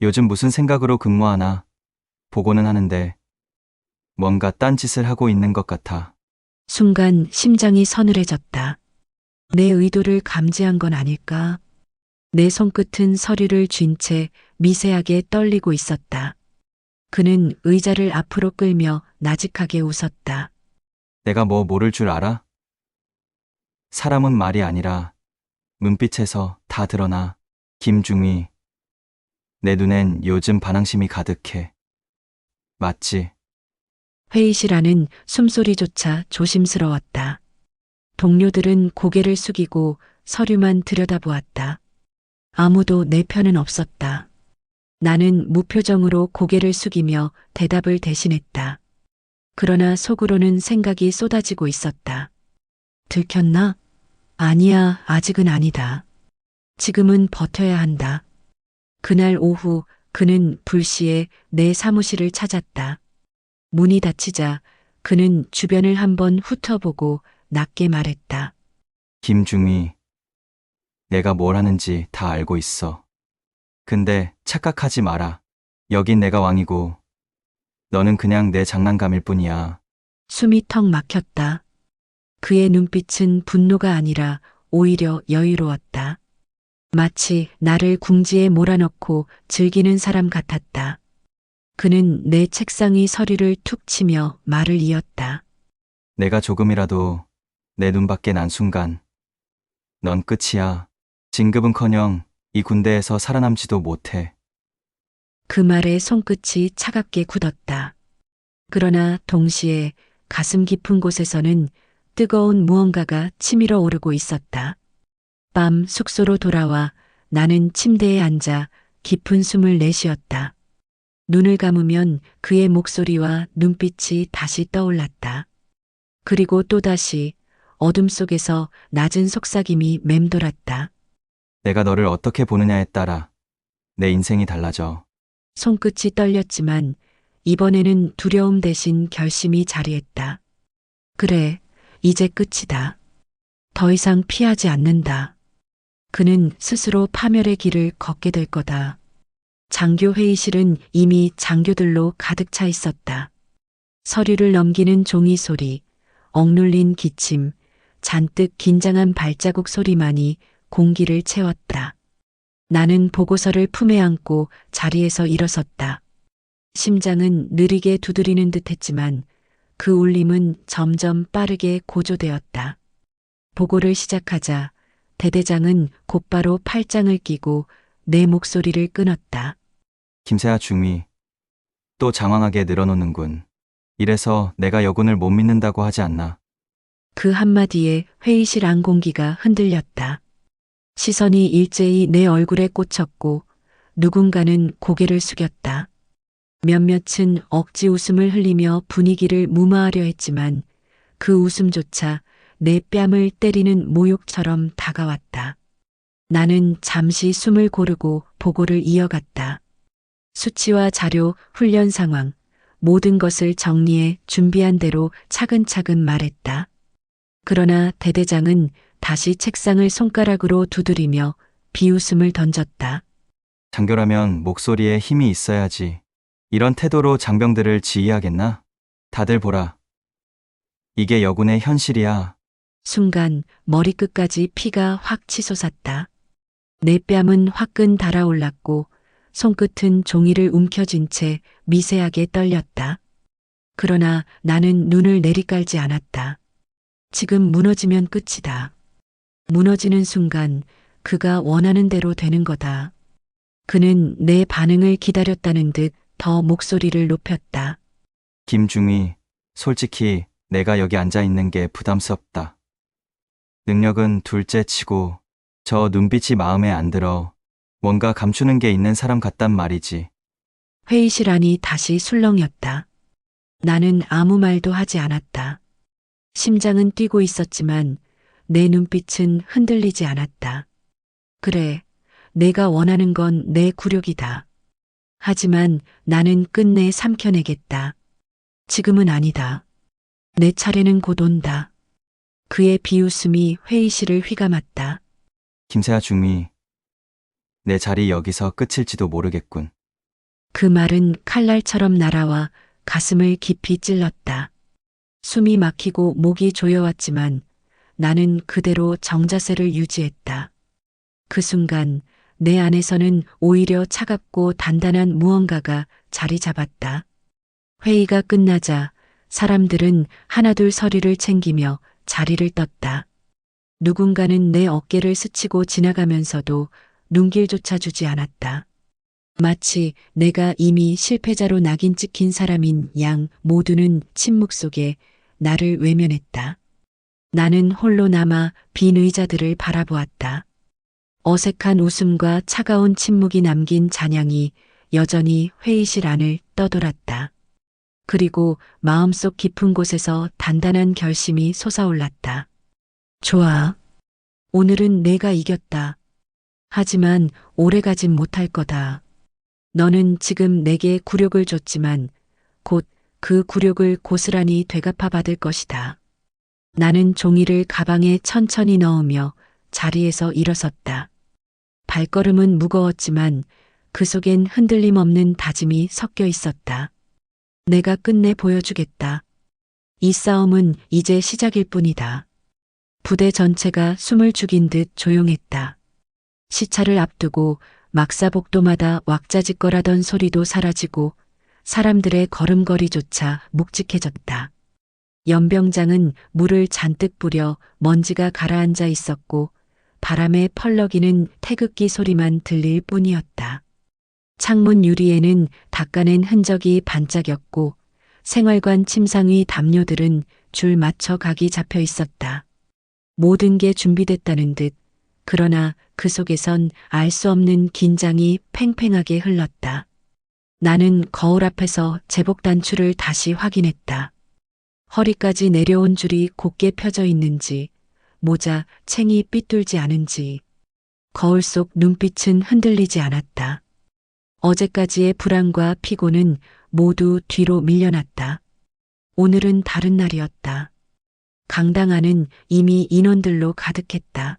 요즘 무슨 생각으로 근무하나? 보고는 하는데 뭔가 딴짓을 하고 있는 것 같아. 순간 심장이 서늘해졌다. 내 의도를 감지한 건 아닐까? 내 손끝은 서류를 쥔 채 미세하게 떨리고 있었다. 그는 의자를 앞으로 끌며 나직하게 웃었다. 내가 뭐 모를 줄 알아? 사람은 말이 아니라 눈빛에서 다 드러나. 김중위. 내 눈엔 요즘 반항심이 가득해. 맞지? 회의실 안은 숨소리조차 조심스러웠다. 동료들은 고개를 숙이고 서류만 들여다보았다. 아무도 내 편은 없었다. 나는 무표정으로 고개를 숙이며 대답을 대신했다. 그러나 속으로는 생각이 쏟아지고 있었다. 들켰나? 아니야, 아직은 아니다. 지금은 버텨야 한다. 그날 오후 그는 불시에 내 사무실을 찾았다. 문이 닫히자 그는 주변을 한번 훑어보고 낮게 말했다. 김중위. 내가 뭘 하는지 다 알고 있어. 근데 착각하지 마라. 여긴 내가 왕이고 너는 그냥 내 장난감일 뿐이야. 숨이 턱 막혔다. 그의 눈빛은 분노가 아니라 오히려 여유로웠다. 마치 나를 궁지에 몰아넣고 즐기는 사람 같았다. 그는 내 책상 위 서류를 툭 치며 말을 이었다. 내가 조금이라도 내 눈밖에 난 순간 넌 끝이야. 진급은커녕 이 군대에서 살아남지도 못해. 그 말에 손끝이 차갑게 굳었다. 그러나 동시에 가슴 깊은 곳에서는 뜨거운 무언가가 치밀어 오르고 있었다. 밤 숙소로 돌아와 나는 침대에 앉아 깊은 숨을 내쉬었다. 눈을 감으면 그의 목소리와 눈빛이 다시 떠올랐다. 그리고 또다시 어둠 속에서 낮은 속삭임이 맴돌았다. 내가 너를 어떻게 보느냐에 따라 내 인생이 달라져. 손끝이 떨렸지만 이번에는 두려움 대신 결심이 자리했다. 그래, 이제 끝이다. 더 이상 피하지 않는다. 그는 스스로 파멸의 길을 걷게 될 거다. 장교 회의실은 이미 장교들로 가득 차 있었다. 서류를 넘기는 종이 소리, 억눌린 기침, 잔뜩 긴장한 발자국 소리만이 공기를 채웠다. 나는 보고서를 품에 안고 자리에서 일어섰다. 심장은 느리게 두드리는 듯 했지만 그 울림은 점점 빠르게 고조되었다. 보고를 시작하자 대대장은 곧바로 팔짱을 끼고 내 목소리를 끊었다. 김세아 중위, 또 장황하게 늘어놓는군. 이래서 내가 여군을 못 믿는다고 하지 않나. 그 한마디에 회의실 안 공기가 흔들렸다. 시선이 일제히 내 얼굴에 꽂혔고 누군가는 고개를 숙였다. 몇몇은 억지 웃음을 흘리며 분위기를 무마하려 했지만 그 웃음조차 내 뺨을 때리는 모욕처럼 다가왔다. 나는 잠시 숨을 고르고 보고를 이어갔다. 수치와 자료, 훈련 상황, 모든 것을 정리해 준비한 대로 차근차근 말했다. 그러나 대대장은 다시 책상을 손가락으로 두드리며 비웃음을 던졌다. 장교라면 목소리에 힘이 있어야지. 이런 태도로 장병들을 지휘하겠나? 다들 보라. 이게 여군의 현실이야. 순간 머리끝까지 피가 확 치솟았다. 내 뺨은 화끈 달아올랐고 손끝은 종이를 움켜쥔 채 미세하게 떨렸다. 그러나 나는 눈을 내리깔지 않았다. 지금 무너지면 끝이다. 무너지는 순간 그가 원하는 대로 되는 거다. 그는 내 반응을 기다렸다는 듯 더 목소리를 높였다. 김중위, 솔직히 내가 여기 앉아 있는 게 부담스럽다. 능력은 둘째 치고 저 눈빛이 마음에 안 들어. 뭔가 감추는 게 있는 사람 같단 말이지. 회의실 안이 다시 술렁였다. 나는 아무 말도 하지 않았다. 심장은 뛰고 있었지만 내 눈빛은 흔들리지 않았다. 그래, 내가 원하는 건 내 굴욕이다. 하지만 나는 끝내 삼켜내겠다. 지금은 아니다. 내 차례는 곧 온다. 그의 비웃음이 회의실을 휘감았다. 김세아 중위, 내 자리 여기서 끝일지도 모르겠군. 그 말은 칼날처럼 날아와 가슴을 깊이 찔렀다. 숨이 막히고 목이 조여왔지만 나는 그대로 정자세를 유지했다. 그 순간 내 안에서는 오히려 차갑고 단단한 무언가가 자리 잡았다. 회의가 끝나자 사람들은 하나둘 서리를 챙기며 자리를 떴다. 누군가는 내 어깨를 스치고 지나가면서도 눈길조차 주지 않았다. 마치 내가 이미 실패자로 낙인 찍힌 사람인 양 모두는 침묵 속에 나를 외면했다. 나는 홀로 남아 빈 의자들을 바라보았다. 어색한 웃음과 차가운 침묵이 남긴 잔향이 여전히 회의실 안을 떠돌았다. 그리고 마음속 깊은 곳에서 단단한 결심이 솟아올랐다. 좋아. 오늘은 내가 이겼다. 하지만 오래가진 못할 거다. 너는 지금 내게 굴욕을 줬지만 곧 그 굴욕을 고스란히 되갚아 받을 것이다. 나는 종이를 가방에 천천히 넣으며 자리에서 일어섰다. 발걸음은 무거웠지만 그 속엔 흔들림 없는 다짐이 섞여 있었다. 내가 끝내 보여주겠다. 이 싸움은 이제 시작일 뿐이다. 부대 전체가 숨을 죽인 듯 조용했다. 시차를 앞두고 막사복도마다 왁자지껄하던 소리도 사라지고 사람들의 걸음걸이조차 묵직해졌다. 연병장은 물을 잔뜩 뿌려 먼지가 가라앉아 있었고 바람에 펄럭이는 태극기 소리만 들릴 뿐이었다. 창문 유리에는 닦아낸 흔적이 반짝였고 생활관 침상 위 담요들은 줄 맞춰 각이 잡혀 있었다. 모든 게 준비됐다는 듯 그러나 그 속에선 알 수 없는 긴장이 팽팽하게 흘렀다. 나는 거울 앞에서 제복 단추를 다시 확인했다. 허리까지 내려온 줄이 곧게 펴져 있는지 모자, 챙이 삐뚤지 않은지 거울 속 눈빛은 흔들리지 않았다. 어제까지의 불안과 피곤은 모두 뒤로 밀려났다. 오늘은 다른 날이었다. 강당 안은 이미 인원들로 가득했다.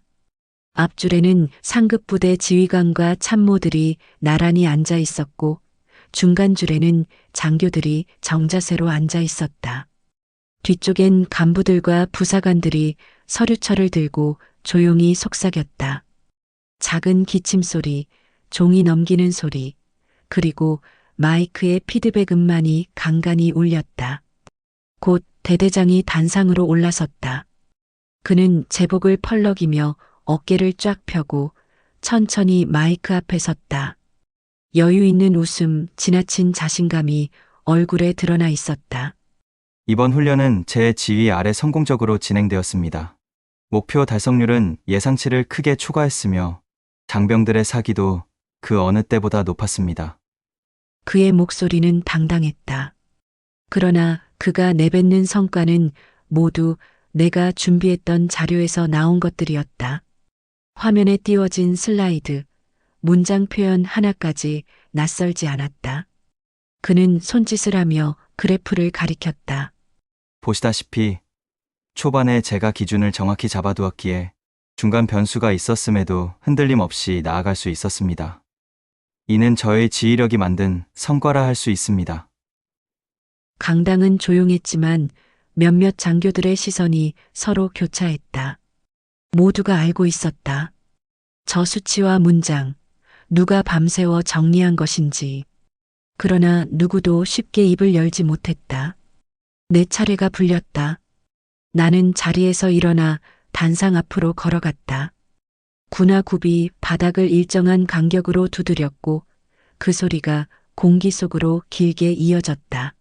앞줄에는 상급부대 지휘관과 참모들이 나란히 앉아 있었고 중간 줄에는 장교들이 정자세로 앉아 있었다. 뒤쪽엔 간부들과 부사관들이 서류철을 들고 조용히 속삭였다. 작은 기침 소리, 종이 넘기는 소리, 그리고 마이크의 피드백 음만이 간간히 울렸다. 곧 대대장이 단상으로 올라섰다. 그는 제복을 펄럭이며 어깨를 쫙 펴고 천천히 마이크 앞에 섰다. 여유 있는 웃음, 지나친 자신감이 얼굴에 드러나 있었다. 이번 훈련은 제 지휘 아래 성공적으로 진행되었습니다. 목표 달성률은 예상치를 크게 초과했으며 장병들의 사기도 그 어느 때보다 높았습니다. 그의 목소리는 당당했다. 그러나 그가 내뱉는 성과는 모두 내가 준비했던 자료에서 나온 것들이었다. 화면에 띄워진 슬라이드, 문장 표현 하나까지 낯설지 않았다. 그는 손짓을 하며 그래프를 가리켰다. 보시다시피 초반에 제가 기준을 정확히 잡아두었기에 중간 변수가 있었음에도 흔들림 없이 나아갈 수 있었습니다. 이는 저의 지휘력이 만든 성과라 할 수 있습니다. 강당은 조용했지만 몇몇 장교들의 시선이 서로 교차했다. 모두가 알고 있었다. 저 수치와 문장, 누가 밤새워 정리한 것인지. 그러나 누구도 쉽게 입을 열지 못했다. 내 차례가 불렸다. 나는 자리에서 일어나 단상 앞으로 걸어갔다. 군화굽이 바닥을 일정한 간격으로 두드렸고 그 소리가 공기 속으로 길게 이어졌다.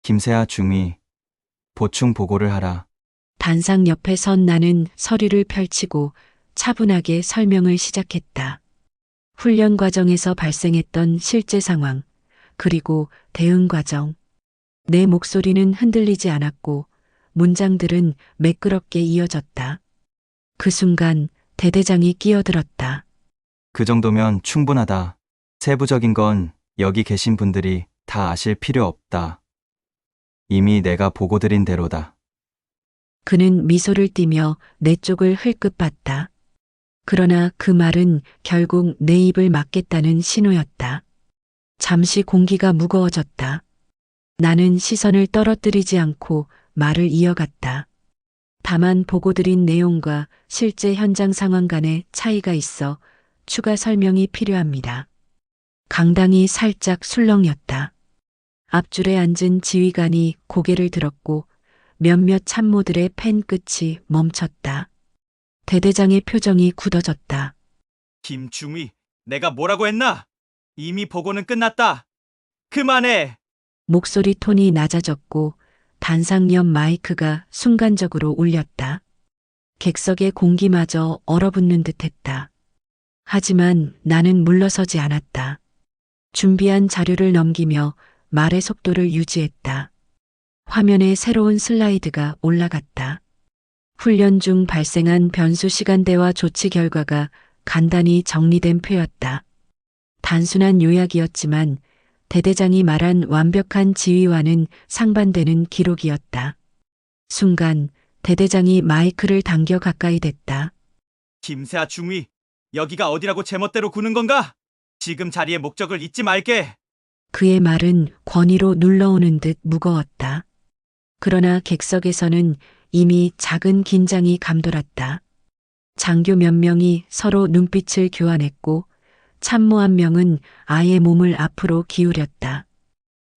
김세아 중위, 보충 보고를 하라. 단상 옆에 선 나는 서류를 펼치고 차분하게 설명을 시작했다. 훈련 과정에서 발생했던 실제 상황, 그리고 대응 과정. 내 목소리는 흔들리지 않았고 문장들은 매끄럽게 이어졌다. 그 순간 대대장이 끼어들었다. 그 정도면 충분하다. 세부적인 건 여기 계신 분들이 다 아실 필요 없다. 이미 내가 보고드린 대로다. 그는 미소를 띠며 내 쪽을 흘끗 봤다. 그러나 그 말은 결국 내 입을 막겠다는 신호였다. 잠시 공기가 무거워졌다. 나는 시선을 떨어뜨리지 않고 말을 이어갔다. 다만 보고드린 내용과 실제 현장 상황 간의 차이가 있어 추가 설명이 필요합니다. 강당이 살짝 술렁였다. 앞줄에 앉은 지휘관이 고개를 들었고 몇몇 참모들의 펜 끝이 멈췄다. 대대장의 표정이 굳어졌다. 김중위, 내가 뭐라고 했나? 이미 보고는 끝났다. 그만해! 목소리 톤이 낮아졌고 단상 옆 마이크가 순간적으로 울렸다. 객석의 공기마저 얼어붙는 듯했다. 하지만 나는 물러서지 않았다. 준비한 자료를 넘기며 말의 속도를 유지했다. 화면에 새로운 슬라이드가 올라갔다. 훈련 중 발생한 변수 시간대와 조치 결과가 간단히 정리된 표였다. 단순한 요약이었지만 대대장이 말한 완벽한 지휘와는 상반되는 기록이었다. 순간 대대장이 마이크를 당겨 가까이 댔다. 김세아 중위, 여기가 어디라고 제멋대로 구는 건가? 지금 자리의 목적을 잊지 말게. 그의 말은 권위로 눌러오는 듯 무거웠다. 그러나 객석에서는 이미 작은 긴장이 감돌았다. 장교 몇 명이 서로 눈빛을 교환했고 참모 한 명은 아예 몸을 앞으로 기울였다.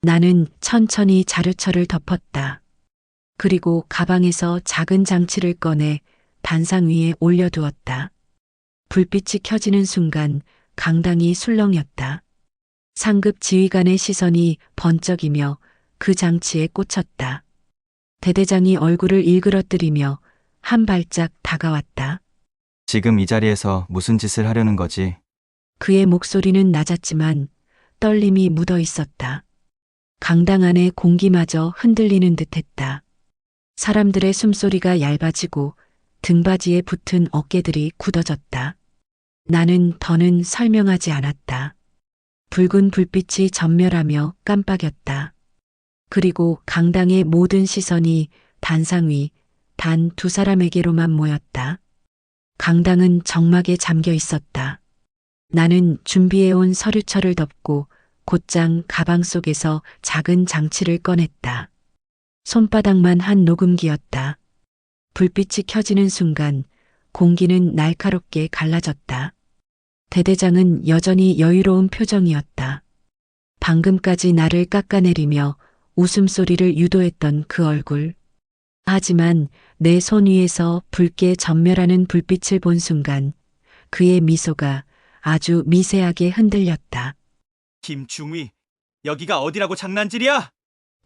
나는 천천히 자료철을 덮었다. 그리고 가방에서 작은 장치를 꺼내 단상 위에 올려두었다. 불빛이 켜지는 순간 강당이 술렁였다. 상급 지휘관의 시선이 번쩍이며 그 장치에 꽂혔다. 대대장이 얼굴을 일그러뜨리며 한 발짝 다가왔다. 지금 이 자리에서 무슨 짓을 하려는 거지? 그의 목소리는 낮았지만 떨림이 묻어 있었다. 강당 안의 공기마저 흔들리는 듯했다. 사람들의 숨소리가 얇아지고 등받이에 붙은 어깨들이 굳어졌다. 나는 더는 설명하지 않았다. 붉은 불빛이 전멸하며 깜빡였다. 그리고 강당의 모든 시선이 단상 위 단 두 사람에게로만 모였다. 강당은 정막에 잠겨 있었다. 나는 준비해온 서류철을 덮고 곧장 가방 속에서 작은 장치를 꺼냈다. 손바닥만 한 녹음기였다. 불빛이 켜지는 순간 공기는 날카롭게 갈라졌다. 대대장은 여전히 여유로운 표정이었다. 방금까지 나를 깎아내리며 웃음소리를 유도했던 그 얼굴. 하지만 내 손 위에서 붉게 전멸하는 불빛을 본 순간 그의 미소가 아주 미세하게 흔들렸다. 김중위, 여기가 어디라고 장난질이야?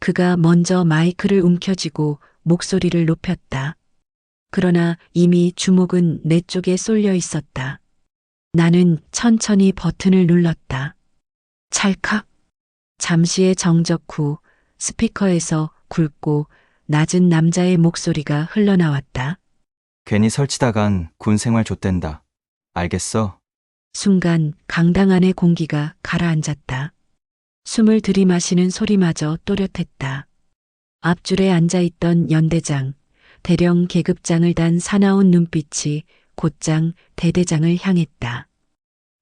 그가 먼저 마이크를 움켜쥐고 목소리를 높였다. 그러나 이미 주목은 내 쪽에 쏠려 있었다. 나는 천천히 버튼을 눌렀다. 찰칵. 잠시의 정적 후 스피커에서 굵고 낮은 남자의 목소리가 흘러나왔다. 괜히 설치다간 군 생활 좆된다. 알겠어? 순간 강당 안의 공기가 가라앉았다. 숨을 들이마시는 소리마저 또렷했다. 앞줄에 앉아있던 연대장, 대령 계급장을 단 사나운 눈빛이 곧장 대대장을 향했다.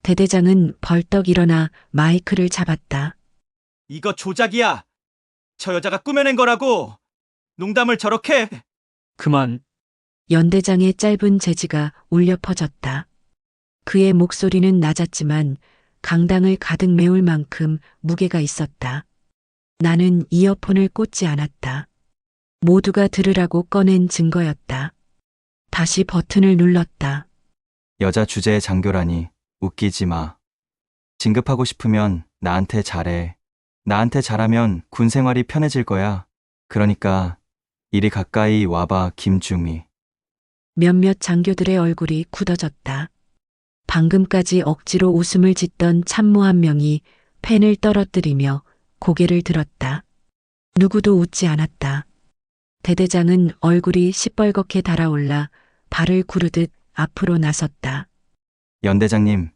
대대장은 벌떡 일어나 마이크를 잡았다. 이거 조작이야. 저 여자가 꾸며낸 거라고. 농담을 저렇게. 그만. 연대장의 짧은 재지가 울려 퍼졌다. 그의 목소리는 낮았지만 강당을 가득 메울 만큼 무게가 있었다. 나는 이어폰을 꽂지 않았다. 모두가 들으라고 꺼낸 증거였다. 다시 버튼을 눌렀다. 여자 주제에 장교라니 웃기지 마. 진급하고 싶으면 나한테 잘해. 나한테 잘하면 군 생활이 편해질 거야. 그러니까 이리 가까이 와봐, 김중위. 몇몇 장교들의 얼굴이 굳어졌다. 방금까지 억지로 웃음을 짓던 참모 한 명이 펜을 떨어뜨리며 고개를 들었다. 누구도 웃지 않았다. 대대장은 얼굴이 시뻘겋게 달아올라 발을 구르듯 앞으로 나섰다. 연대장님,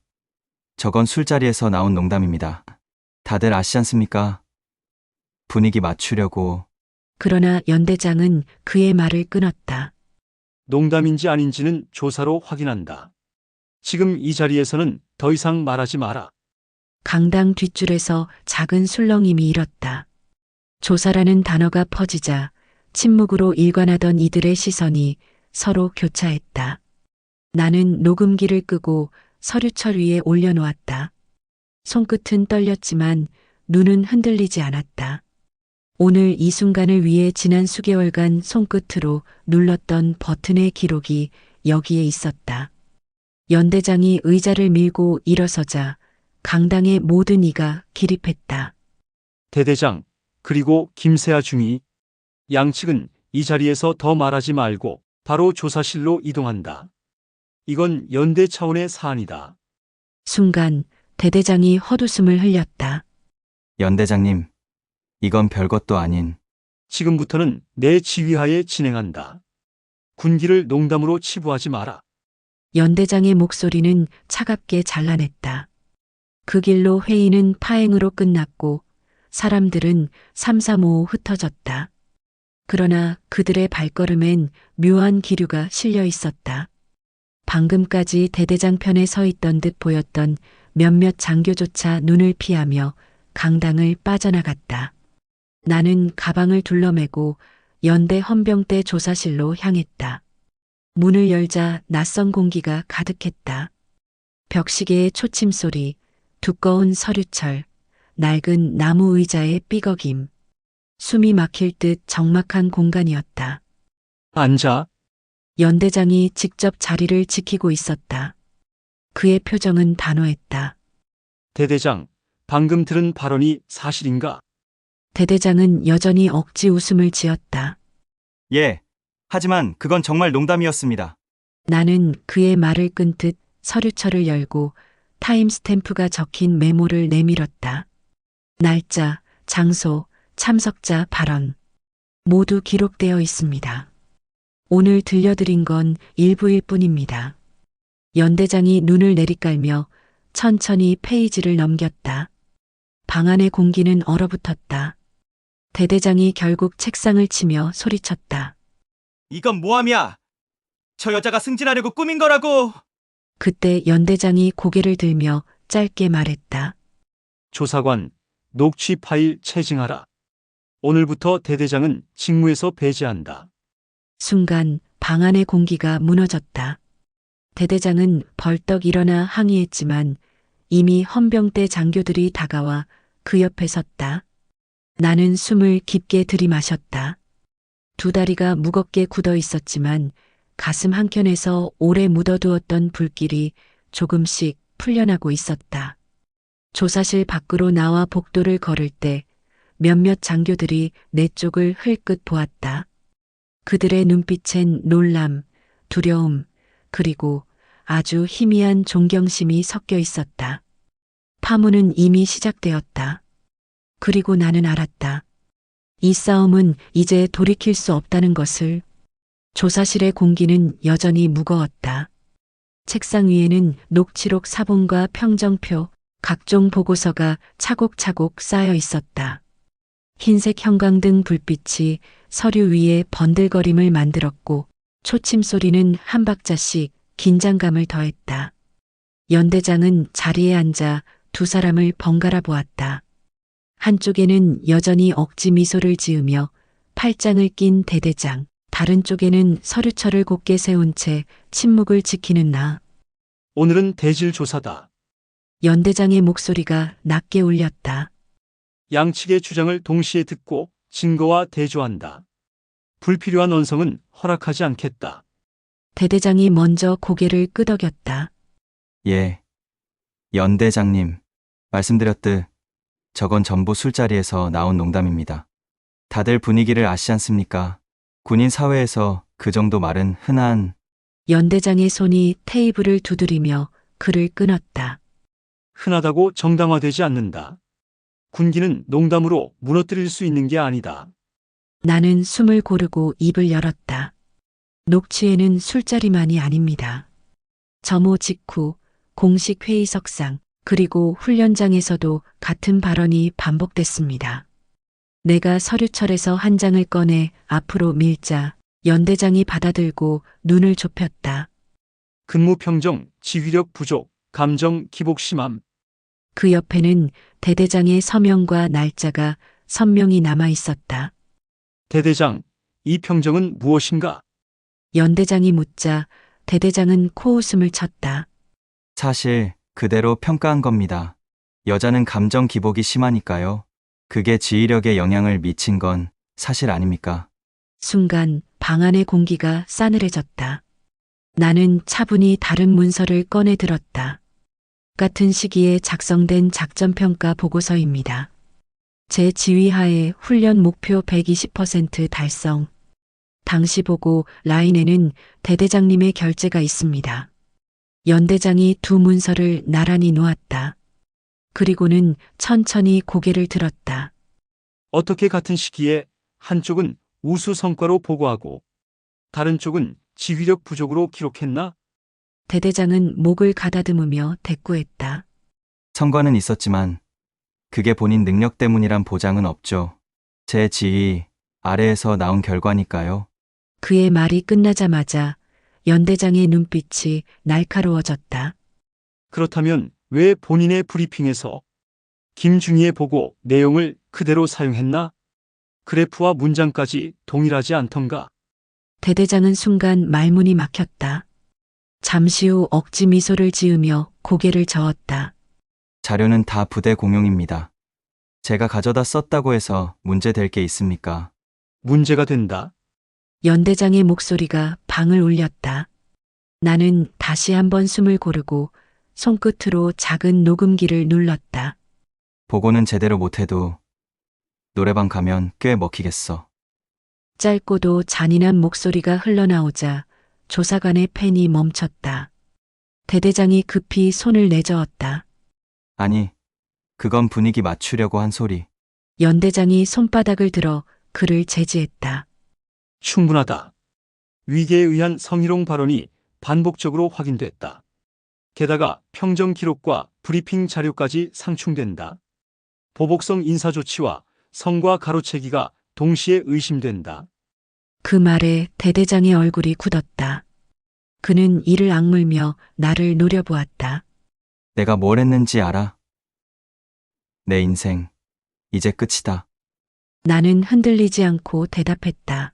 저건 술자리에서 나온 농담입니다. 다들 아시지 않습니까? 분위기 맞추려고. 그러나 연대장은 그의 말을 끊었다. 농담인지 아닌지는 조사로 확인한다. 지금 이 자리에서는 더 이상 말하지 마라. 강당 뒷줄에서 작은 술렁임이 일었다. 조사라는 단어가 퍼지자 침묵으로 일관하던 이들의 시선이 서로 교차했다. 나는 녹음기를 끄고 서류철 위에 올려놓았다. 손끝은 떨렸지만 눈은 흔들리지 않았다. 오늘 이 순간을 위해 지난 수개월간 손끝으로 눌렀던 버튼의 기록이 여기에 있었다. 연대장이 의자를 밀고 일어서자 강당의 모든 이가 기립했다. 대대장, 그리고 김세아 중위. 양측은 이 자리에서 더 말하지 말고 바로 조사실로 이동한다. 이건 연대 차원의 사안이다. 순간 대대장이 헛웃음을 흘렸다. 연대장님, 이건 별것도 아닌. 지금부터는 내 지휘하에 진행한다. 군기를 농담으로 치부하지 마라. 연대장의 목소리는 차갑게 잘라냈다. 그 길로 회의는 파행으로 끝났고 사람들은 삼삼오오 흩어졌다. 그러나 그들의 발걸음엔 묘한 기류가 실려 있었다. 방금까지 대대장 편에 서 있던 듯 보였던 몇몇 장교조차 눈을 피하며 강당을 빠져나갔다. 나는 가방을 둘러매고 연대 헌병대 조사실로 향했다. 문을 열자 낯선 공기가 가득했다. 벽시계의 초침 소리, 두꺼운 서류철, 낡은 나무 의자의 삐걱임. 숨이 막힐 듯 적막한 공간이었다. 앉아. 연대장이 직접 자리를 지키고 있었다. 그의 표정은 단호했다. 대대장, 방금 들은 발언이 사실인가? 대대장은 여전히 억지 웃음을 지었다. 예, 하지만 그건 정말 농담이었습니다. 나는 그의 말을 끊듯 서류철을 열고 타임스탬프가 적힌 메모를 내밀었다. 날짜, 장소, 참석자 발언 모두 기록되어 있습니다. 오늘 들려드린 건 일부일 뿐입니다. 연대장이 눈을 내리깔며 천천히 페이지를 넘겼다. 방 안의 공기는 얼어붙었다. 대대장이 결국 책상을 치며 소리쳤다. 이건 모함이야. 저 여자가 승진하려고 꾸민 거라고. 그때 연대장이 고개를 들며 짧게 말했다. 조사관, 녹취 파일 체증하라. 오늘부터 대대장은 직무에서 배제한다. 순간 방 안의 공기가 무너졌다. 대대장은 벌떡 일어나 항의했지만 이미 헌병대 장교들이 다가와 그 옆에 섰다. 나는 숨을 깊게 들이마셨다. 두 다리가 무겁게 굳어 있었지만 가슴 한켠에서 오래 묻어두었던 불길이 조금씩 풀려나고 있었다. 조사실 밖으로 나와 복도를 걸을 때 몇몇 장교들이 내 쪽을 흘끗 보았다. 그들의 눈빛엔 놀람, 두려움, 그리고 아주 희미한 존경심이 섞여 있었다. 파문은 이미 시작되었다. 그리고 나는 알았다. 이 싸움은 이제 돌이킬 수 없다는 것을. 조사실의 공기는 여전히 무거웠다. 책상 위에는 녹취록 사본과 평정표, 각종 보고서가 차곡차곡 쌓여 있었다. 흰색 형광등 불빛이 서류 위에 번들거림을 만들었고 초침 소리는 한 박자씩 긴장감을 더했다. 연대장은 자리에 앉아 두 사람을 번갈아 보았다. 한쪽에는 여전히 억지 미소를 지으며 팔짱을 낀 대대장, 다른 쪽에는 서류철을 곧게 세운 채 침묵을 지키는 나. 오늘은 대질 조사다. 연대장의 목소리가 낮게 울렸다. 양측의 주장을 동시에 듣고 증거와 대조한다. 불필요한 언성은 허락하지 않겠다. 대대장이 먼저 고개를 끄덕였다. 예. 연대장님, 말씀드렸듯 저건 전부 술자리에서 나온 농담입니다. 다들 분위기를 아시지 않습니까? 군인 사회에서 그 정도 말은 흔한. 연대장의 손이 테이블을 두드리며 그를 끊었다. 흔하다고 정당화되지 않는다. 군기는 농담으로 무너뜨릴 수 있는 게 아니다. 나는 숨을 고르고 입을 열었다. 녹취에는 술자리만이 아닙니다. 점호 직후 공식 회의석상 그리고 훈련장에서도 같은 발언이 반복됐습니다. 내가 서류철에서 한 장을 꺼내 앞으로 밀자 연대장이 받아들고 눈을 좁혔다. 근무 평정, 지휘력 부족, 감정 기복 심함. 그 옆에는 대대장의 서명과 날짜가 선명히 남아 있었다. 대대장, 이 평정은 무엇인가? 연대장이 묻자 대대장은 코웃음을 쳤다. 사실 그대로 평가한 겁니다. 여자는 감정 기복이 심하니까요. 그게 지휘력에 영향을 미친 건 사실 아닙니까? 순간 방 안의 공기가 싸늘해졌다. 나는 차분히 다른 문서를 꺼내 들었다. 같은 시기에 작성된 작전평가 보고서입니다. 제 지휘하에 훈련 목표 120% 달성. 당시 보고 라인에는 대대장님의 결재가 있습니다. 연대장이 두 문서를 나란히 놓았다. 그리고는 천천히 고개를 들었다. 어떻게 같은 시기에 한쪽은 우수 성과로 보고하고 다른 쪽은 지휘력 부족으로 기록했나? 대대장은 목을 가다듬으며 대꾸했다. 성과는 있었지만 그게 본인 능력 때문이란 보장은 없죠. 제 지휘 아래에서 나온 결과니까요. 그의 말이 끝나자마자 연대장의 눈빛이 날카로워졌다. 그렇다면 왜 본인의 브리핑에서 김중희의 보고 내용을 그대로 사용했나? 그래프와 문장까지 동일하지 않던가? 대대장은 순간 말문이 막혔다. 잠시 후 억지 미소를 지으며 고개를 저었다. 자료는 다 부대 공용입니다. 제가 가져다 썼다고 해서 문제될 게 있습니까? 문제가 된다. 연대장의 목소리가 방을 울렸다. 나는 다시 한번 숨을 고르고 손끝으로 작은 녹음기를 눌렀다. 보고는 제대로 못해도 노래방 가면 꽤 먹히겠어. 짧고도 잔인한 목소리가 흘러나오자 조사관의 펜이 멈췄다. 대대장이 급히 손을 내저었다. 아니, 그건 분위기 맞추려고 한 소리. 연대장이 손바닥을 들어 그를 제지했다. 충분하다. 위계에 의한 성희롱 발언이 반복적으로 확인됐다. 게다가 평정 기록과 브리핑 자료까지 상충된다. 보복성 인사조치와 성과 가로채기가 동시에 의심된다. 그 말에 대대장의 얼굴이 굳었다. 그는 이를 악물며 나를 노려보았다. 내가 뭘 했는지 알아? 내 인생, 이제 끝이다. 나는 흔들리지 않고 대답했다.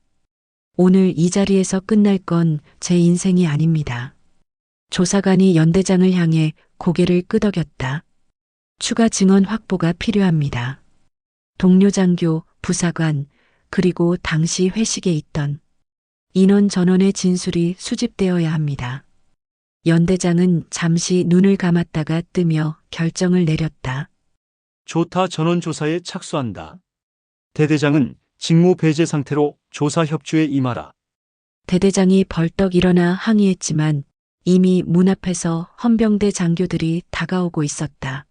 오늘 이 자리에서 끝날 건 제 인생이 아닙니다. 조사관이 연대장을 향해 고개를 끄덕였다. 추가 증언 확보가 필요합니다. 동료 장교, 부사관, 그리고 당시 회식에 있던 인원 전원의 진술이 수집되어야 합니다. 연대장은 잠시 눈을 감았다가 뜨며 결정을 내렸다. 좋다. 전원 조사에 착수한다. 대대장은 직무 배제 상태로 조사 협조에 임하라. 대대장이 벌떡 일어나 항의했지만 이미 문 앞에서 헌병대 장교들이 다가오고 있었다.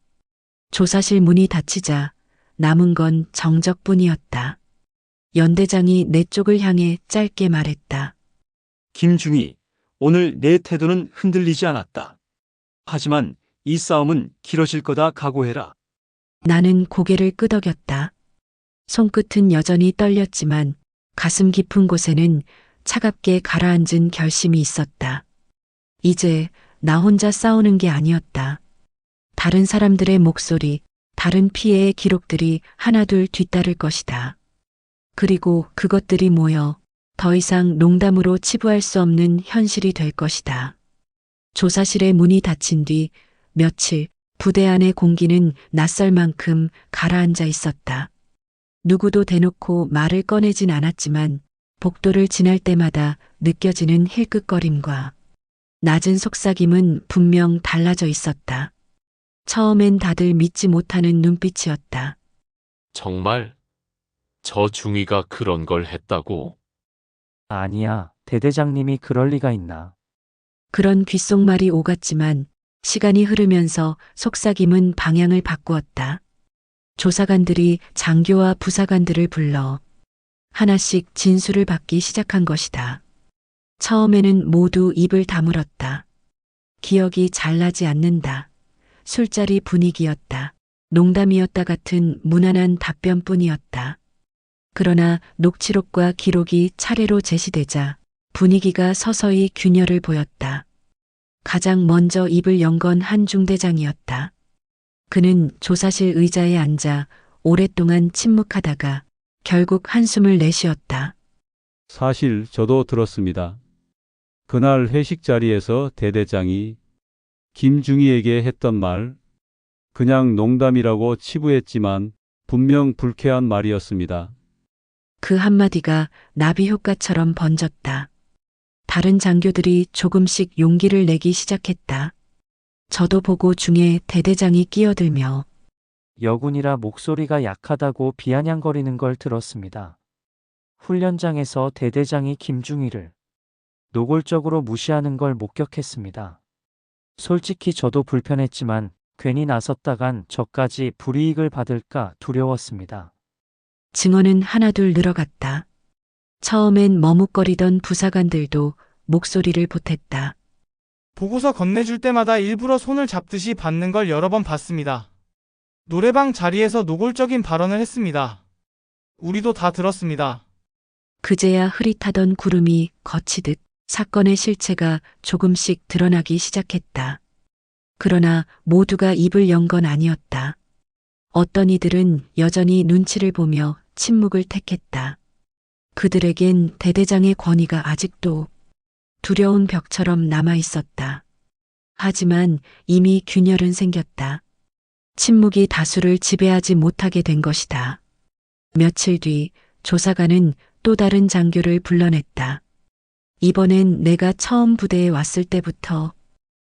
조사실 문이 닫히자 남은 건 정적뿐이었다. 연대장이 내 쪽을 향해 짧게 말했다. 김중희, 오늘 내 태도는 흔들리지 않았다. 하지만 이 싸움은 길어질 거다 각오해라. 나는 고개를 끄덕였다. 손끝은 여전히 떨렸지만 가슴 깊은 곳에는 차갑게 가라앉은 결심이 있었다. 이제 나 혼자 싸우는 게 아니었다. 다른 사람들의 목소리, 다른 피해의 기록들이 하나둘 뒤따를 것이다. 그리고 그것들이 모여 더 이상 농담으로 치부할 수 없는 현실이 될 것이다. 조사실의 문이 닫힌 뒤 며칠 부대 안의 공기는 낯설 만큼 가라앉아 있었다. 누구도 대놓고 말을 꺼내진 않았지만 복도를 지날 때마다 느껴지는 힐끗거림과 낮은 속삭임은 분명 달라져 있었다. 처음엔 다들 믿지 못하는 눈빛이었다. 정말? 저 중이가 그런 걸 했다고? 아니야, 대대장님이 그럴 리가 있나. 그런 귓속말이 오갔지만 시간이 흐르면서 속삭임은 방향을 바꾸었다. 조사관들이 장교와 부사관들을 불러 하나씩 진술을 받기 시작한 것이다. 처음에는 모두 입을 다물었다. 기억이 잘 나지 않는다. 술자리 분위기였다. 농담이었다 같은 무난한 답변뿐이었다. 그러나 녹취록과 기록이 차례로 제시되자 분위기가 서서히 균열을 보였다. 가장 먼저 입을 연 건 한 중대장이었다. 그는 조사실 의자에 앉아 오랫동안 침묵하다가 결국 한숨을 내쉬었다. 사실 저도 들었습니다. 그날 회식 자리에서 대대장이 김중희에게 했던 말, 그냥 농담이라고 치부했지만 분명 불쾌한 말이었습니다. 그 한마디가 나비 효과처럼 번졌다. 다른 장교들이 조금씩 용기를 내기 시작했다. 저도 보고 중에 대대장이 끼어들며 여군이라 목소리가 약하다고 비아냥거리는 걸 들었습니다. 훈련장에서 대대장이 김중희를 노골적으로 무시하는 걸 목격했습니다. 솔직히 저도 불편했지만 괜히 나섰다간 저까지 불이익을 받을까 두려웠습니다. 증언은 하나둘 늘어갔다. 처음엔 머뭇거리던 부사관들도 목소리를 보탰다. 보고서 건네줄 때마다 일부러 손을 잡듯이 받는 걸 여러 번 봤습니다. 노래방 자리에서 노골적인 발언을 했습니다. 우리도 다 들었습니다. 그제야 흐릿하던 구름이 거치듯 사건의 실체가 조금씩 드러나기 시작했다. 그러나 모두가 입을 연 건 아니었다. 어떤 이들은 여전히 눈치를 보며 침묵을 택했다. 그들에겐 대대장의 권위가 아직도 두려운 벽처럼 남아 있었다. 하지만 이미 균열은 생겼다. 침묵이 다수를 지배하지 못하게 된 것이다. 며칠 뒤 조사관은 또 다른 장교를 불러냈다. 이번엔 내가 처음 부대에 왔을 때부터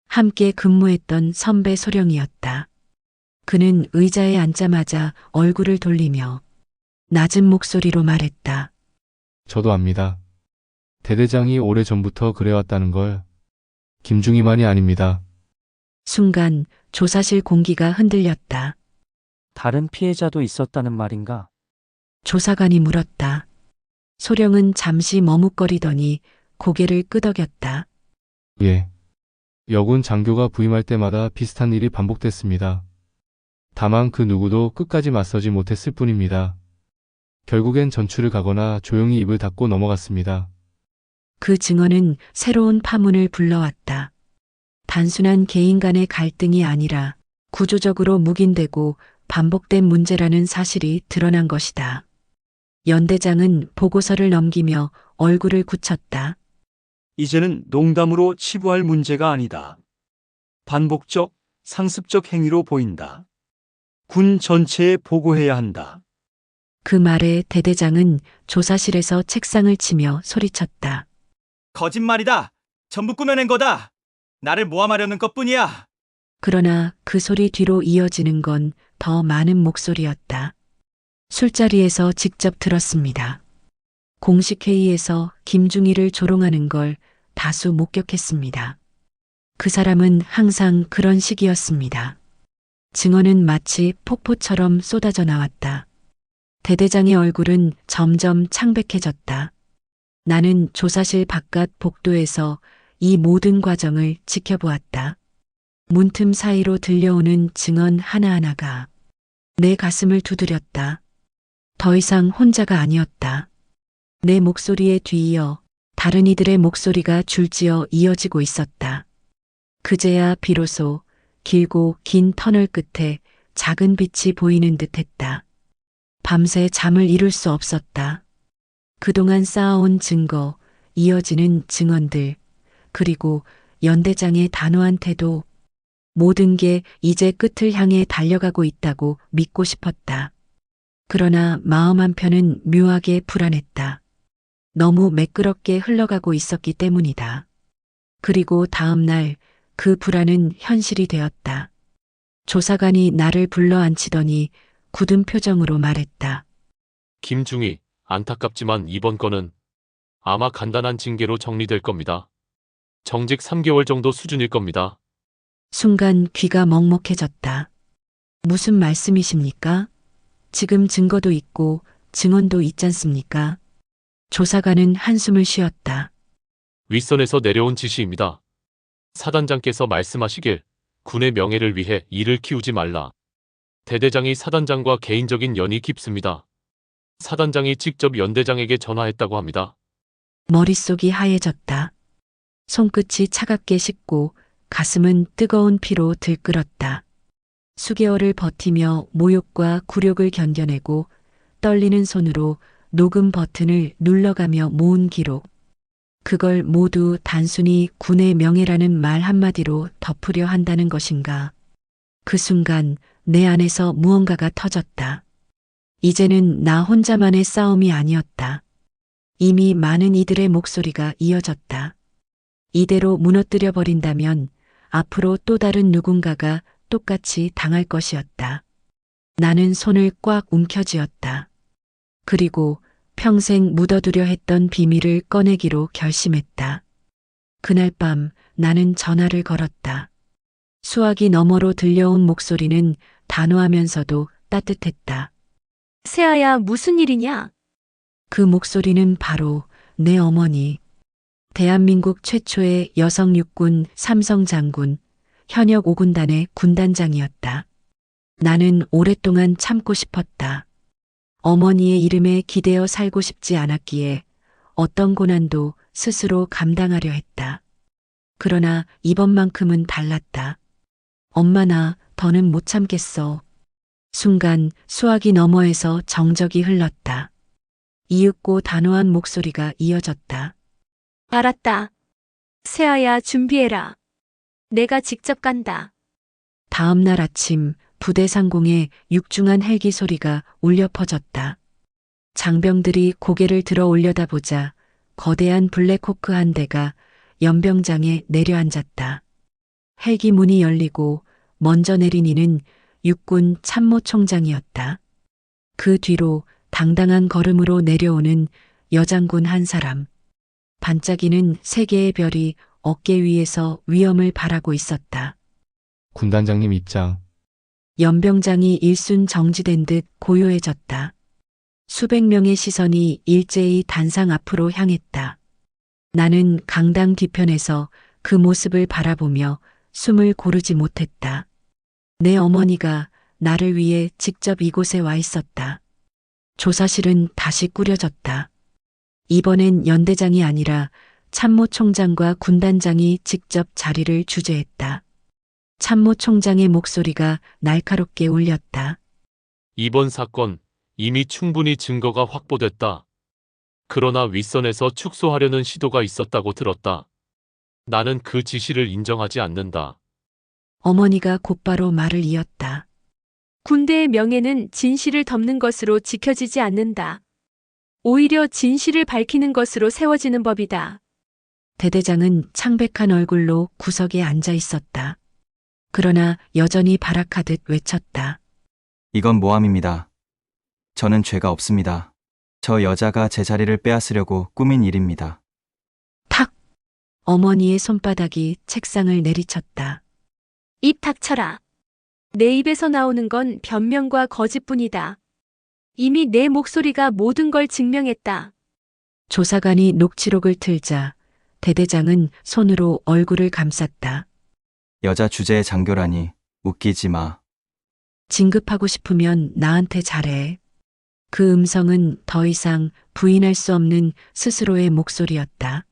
함께 근무했던 선배 소령이었다. 그는 의자에 앉자마자 얼굴을 돌리며 낮은 목소리로 말했다. 저도 압니다. 대대장이 오래전부터 그래왔다는 걸. 김중희만이 아닙니다. 순간 조사실 공기가 흔들렸다. 다른 피해자도 있었다는 말인가? 조사관이 물었다. 소령은 잠시 머뭇거리더니 고개를 끄덕였다. 예. 여군 장교가 부임할 때마다 비슷한 일이 반복됐습니다. 다만 그 누구도 끝까지 맞서지 못했을 뿐입니다. 결국엔 전출을 가거나 조용히 입을 닫고 넘어갔습니다. 그 증언은 새로운 파문을 불러왔다. 단순한 개인 간의 갈등이 아니라 구조적으로 묵인되고 반복된 문제라는 사실이 드러난 것이다. 연대장은 보고서를 넘기며 얼굴을 굳혔다. 이제는 농담으로 치부할 문제가 아니다. 반복적, 상습적 행위로 보인다. 군 전체에 보고해야 한다. 그 말에 대대장은 조사실에서 책상을 치며 소리쳤다. 거짓말이다. 전부 꾸며낸 거다. 나를 모함하려는 것뿐이야. 그러나 그 소리 뒤로 이어지는 건 더 많은 목소리였다. 술자리에서 직접 들었습니다. 공식 회의에서 김중희를 조롱하는 걸 다수 목격했습니다. 그 사람은 항상 그런 식이었습니다. 증언은 마치 폭포처럼 쏟아져 나왔다. 대대장의 얼굴은 점점 창백해졌다. 나는 조사실 바깥 복도에서 이 모든 과정을 지켜보았다. 문틈 사이로 들려오는 증언 하나하나가 내 가슴을 두드렸다. 더 이상 혼자가 아니었다. 내 목소리에 뒤이어 다른 이들의 목소리가 줄지어 이어지고 있었다. 그제야 비로소 길고 긴 터널 끝에 작은 빛이 보이는 듯했다. 밤새 잠을 이룰 수 없었다. 그동안 쌓아온 증거, 이어지는 증언들, 그리고 연대장의 단호한 태도, 모든 게 이제 끝을 향해 달려가고 있다고 믿고 싶었다. 그러나 마음 한편은 묘하게 불안했다. 너무 매끄럽게 흘러가고 있었기 때문이다. 그리고 다음 날 그 불안은 현실이 되었다. 조사관이 나를 불러 앉히더니 굳은 표정으로 말했다. 김중희, 안타깝지만 이번 건은 아마 간단한 징계로 정리될 겁니다. 정직 3개월 정도 수준일 겁니다. 순간 귀가 먹먹해졌다. 무슨 말씀이십니까? 지금 증거도 있고 증언도 있잖습니까? 조사관은 한숨을 쉬었다. 윗선에서 내려온 지시입니다. 사단장께서 말씀하시길 군의 명예를 위해 이를 키우지 말라. 대대장이 사단장과 개인적인 연이 깊습니다. 사단장이 직접 연대장에게 전화했다고 합니다. 머릿속이 하얘졌다. 손끝이 차갑게 식고 가슴은 뜨거운 피로 들끓었다. 수개월을 버티며 모욕과 굴욕을 견뎌내고 떨리는 손으로 녹음 버튼을 눌러가며 모은 기록. 그걸 모두 단순히 군의 명예라는 말 한마디로 덮으려 한다는 것인가. 그 순간 내 안에서 무언가가 터졌다. 이제는 나 혼자만의 싸움이 아니었다. 이미 많은 이들의 목소리가 이어졌다. 이대로 무너뜨려 버린다면 앞으로 또 다른 누군가가 똑같이 당할 것이었다. 나는 손을 꽉 움켜쥐었다. 그리고 평생 묻어두려 했던 비밀을 꺼내기로 결심했다. 그날 밤 나는 전화를 걸었다. 수화기 너머로 들려온 목소리는 단호하면서도 따뜻했다. 세아야, 무슨 일이냐? 그 목소리는 바로 내 어머니. 대한민국 최초의 여성 육군 삼성장군, 현역 5군단의 군단장이었다. 나는 오랫동안 참고 싶었다. 어머니의 이름에 기대어 살고 싶지 않았기에 어떤 고난도 스스로 감당하려 했다. 그러나 이번만큼은 달랐다. 엄마, 나 더는 못 참겠어. 순간 수화기 너머에서 정적이 흘렀다. 이윽고 단호한 목소리가 이어졌다. 알았다. 세아야, 준비해라. 내가 직접 간다. 다음 날 아침 부대 상공에 육중한 헬기 소리가 울려 퍼졌다. 장병들이 고개를 들어 올려다보자 거대한 블랙호크 한 대가 연병장에 내려앉았다. 헬기 문이 열리고 먼저 내린 이는 육군 참모총장이었다. 그 뒤로 당당한 걸음으로 내려오는 여장군 한 사람. 반짝이는 세 개의 별이 어깨 위에서 위엄을 바라고 있었다. 군단장님 입장. 연병장이 일순 정지된 듯 고요해졌다. 수백 명의 시선이 일제히 단상 앞으로 향했다. 나는 강당 뒤편에서 그 모습을 바라보며 숨을 고르지 못했다. 내 어머니가 나를 위해 직접 이곳에 와 있었다. 조사실은 다시 꾸려졌다. 이번엔 연대장이 아니라 참모총장과 군단장이 직접 자리를 주재했다. 참모총장의 목소리가 날카롭게 울렸다. 이번 사건 이미 충분히 증거가 확보됐다. 그러나 윗선에서 축소하려는 시도가 있었다고 들었다. 나는 그 지시를 인정하지 않는다. 어머니가 곧바로 말을 이었다. 군대의 명예는 진실을 덮는 것으로 지켜지지 않는다. 오히려 진실을 밝히는 것으로 세워지는 법이다. 대대장은 창백한 얼굴로 구석에 앉아 있었다. 그러나 여전히 발악하듯 외쳤다. 이건 모함입니다. 저는 죄가 없습니다. 저 여자가 제 자리를 빼앗으려고 꾸민 일입니다. 탁! 어머니의 손바닥이 책상을 내리쳤다. 입 닥쳐라. 내 입에서 나오는 건 변명과 거짓뿐이다. 이미 내 목소리가 모든 걸 증명했다. 조사관이 녹취록을 틀자 대대장은 손으로 얼굴을 감쌌다. 여자 주제에 장교라니 웃기지 마. 진급하고 싶으면 나한테 잘해. 그 음성은 더 이상 부인할 수 없는 스스로의 목소리였다.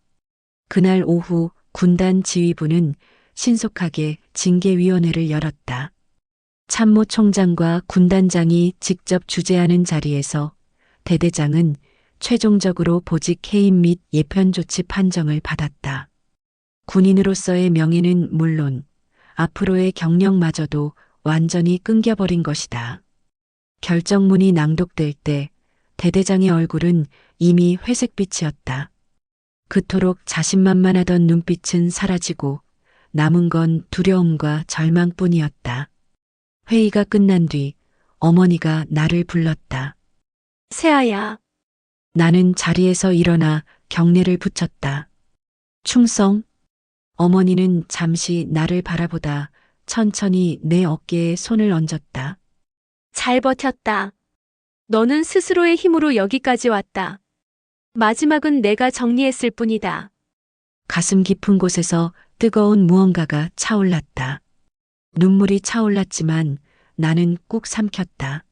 그날 오후 군단 지휘부는 신속하게 징계위원회를 열었다. 참모총장과 군단장이 직접 주재하는 자리에서 대대장은 최종적으로 보직 해임 및 예편 조치 판정을 받았다. 군인으로서의 명예는 물론 앞으로의 경력마저도 완전히 끊겨버린 것이다. 결정문이 낭독될 때 대대장의 얼굴은 이미 회색빛이었다. 그토록 자신만만하던 눈빛은 사라지고 남은 건 두려움과 절망뿐이었다. 회의가 끝난 뒤 어머니가 나를 불렀다. 세아야, 나는 자리에서 일어나 경례를 붙였다. 충성. 어머니는 잠시 나를 바라보다 천천히 내 어깨에 손을 얹었다. 잘 버텼다. 너는 스스로의 힘으로 여기까지 왔다. 마지막은 내가 정리했을 뿐이다. 가슴 깊은 곳에서 뜨거운 무언가가 차올랐다. 눈물이 차올랐지만 나는 꾹 삼켰다.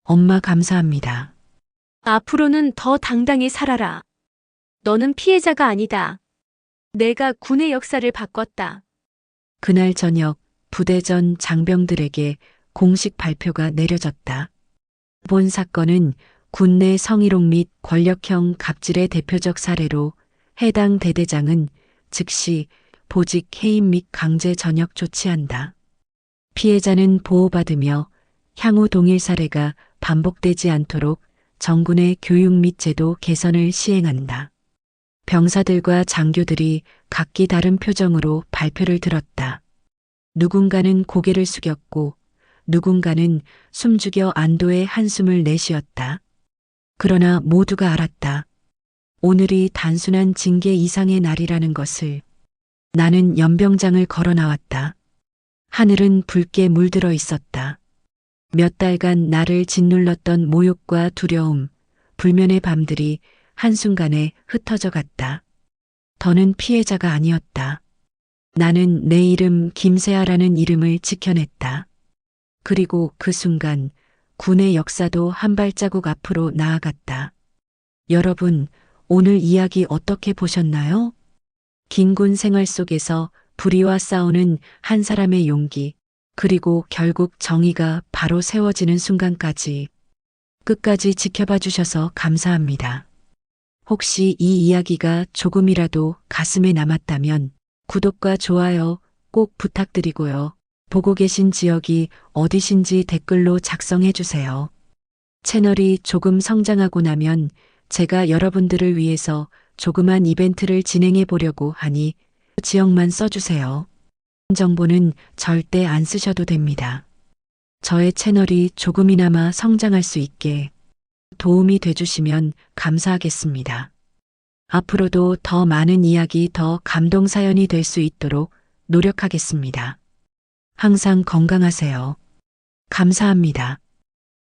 엄마 감사합니다. 앞으로는 더 당당히 살아라. 너는 피해자가 아니다. 내가 군의 역사를 바꿨다. 그날 저녁 부대 전 장병들에게 공식 발표가 내려졌다. 본 사건은 군내 성희롱 및 권력형 갑질의 대표적 사례로 해당 대대장은 즉시 보직 해임 및 강제 전역 조치한다. 피해자는 보호받으며 향후 동일 사례가 반복되지 않도록 정군의 교육 및 제도 개선을 시행한다. 병사들과 장교들이 각기 다른 표정으로 발표를 들었다. 누군가는 고개를 숙였고 누군가는 숨죽여 안도의 한숨을 내쉬었다. 그러나 모두가 알았다. 오늘이 단순한 징계 이상의 날이라는 것을. 나는 연병장을 걸어 나왔다. 하늘은 붉게 물들어 있었다. 몇 달간 나를 짓눌렀던 모욕과 두려움, 불면의 밤들이 한순간에 흩어져 갔다. 더는 피해자가 아니었다. 나는 내 이름 김세아라는 이름을 지켜냈다. 그리고 그 순간 군의 역사도 한 발자국 앞으로 나아갔다. 여러분, 오늘 이야기 어떻게 보셨나요? 긴 군 생활 속에서 불의와 싸우는 한 사람의 용기, 그리고 결국 정의가 바로 세워지는 순간까지 끝까지 지켜봐 주셔서 감사합니다. 혹시 이 이야기가 조금이라도 가슴에 남았다면 구독과 좋아요 꼭 부탁드리고요. 보고 계신 지역이 어디신지 댓글로 작성해 주세요. 채널이 조금 성장하고 나면 제가 여러분들을 위해서 조그만 이벤트를 진행해 보려고 하니 지역만 써주세요. 정보는 절대 안 쓰셔도 됩니다. 저의 채널이 조금이나마 성장할 수 있게 도움이 돼주시면 감사하겠습니다. 앞으로도 더 많은 이야기, 더 감동 사연이 될 수 있도록 노력하겠습니다. 항상 건강하세요. 감사합니다.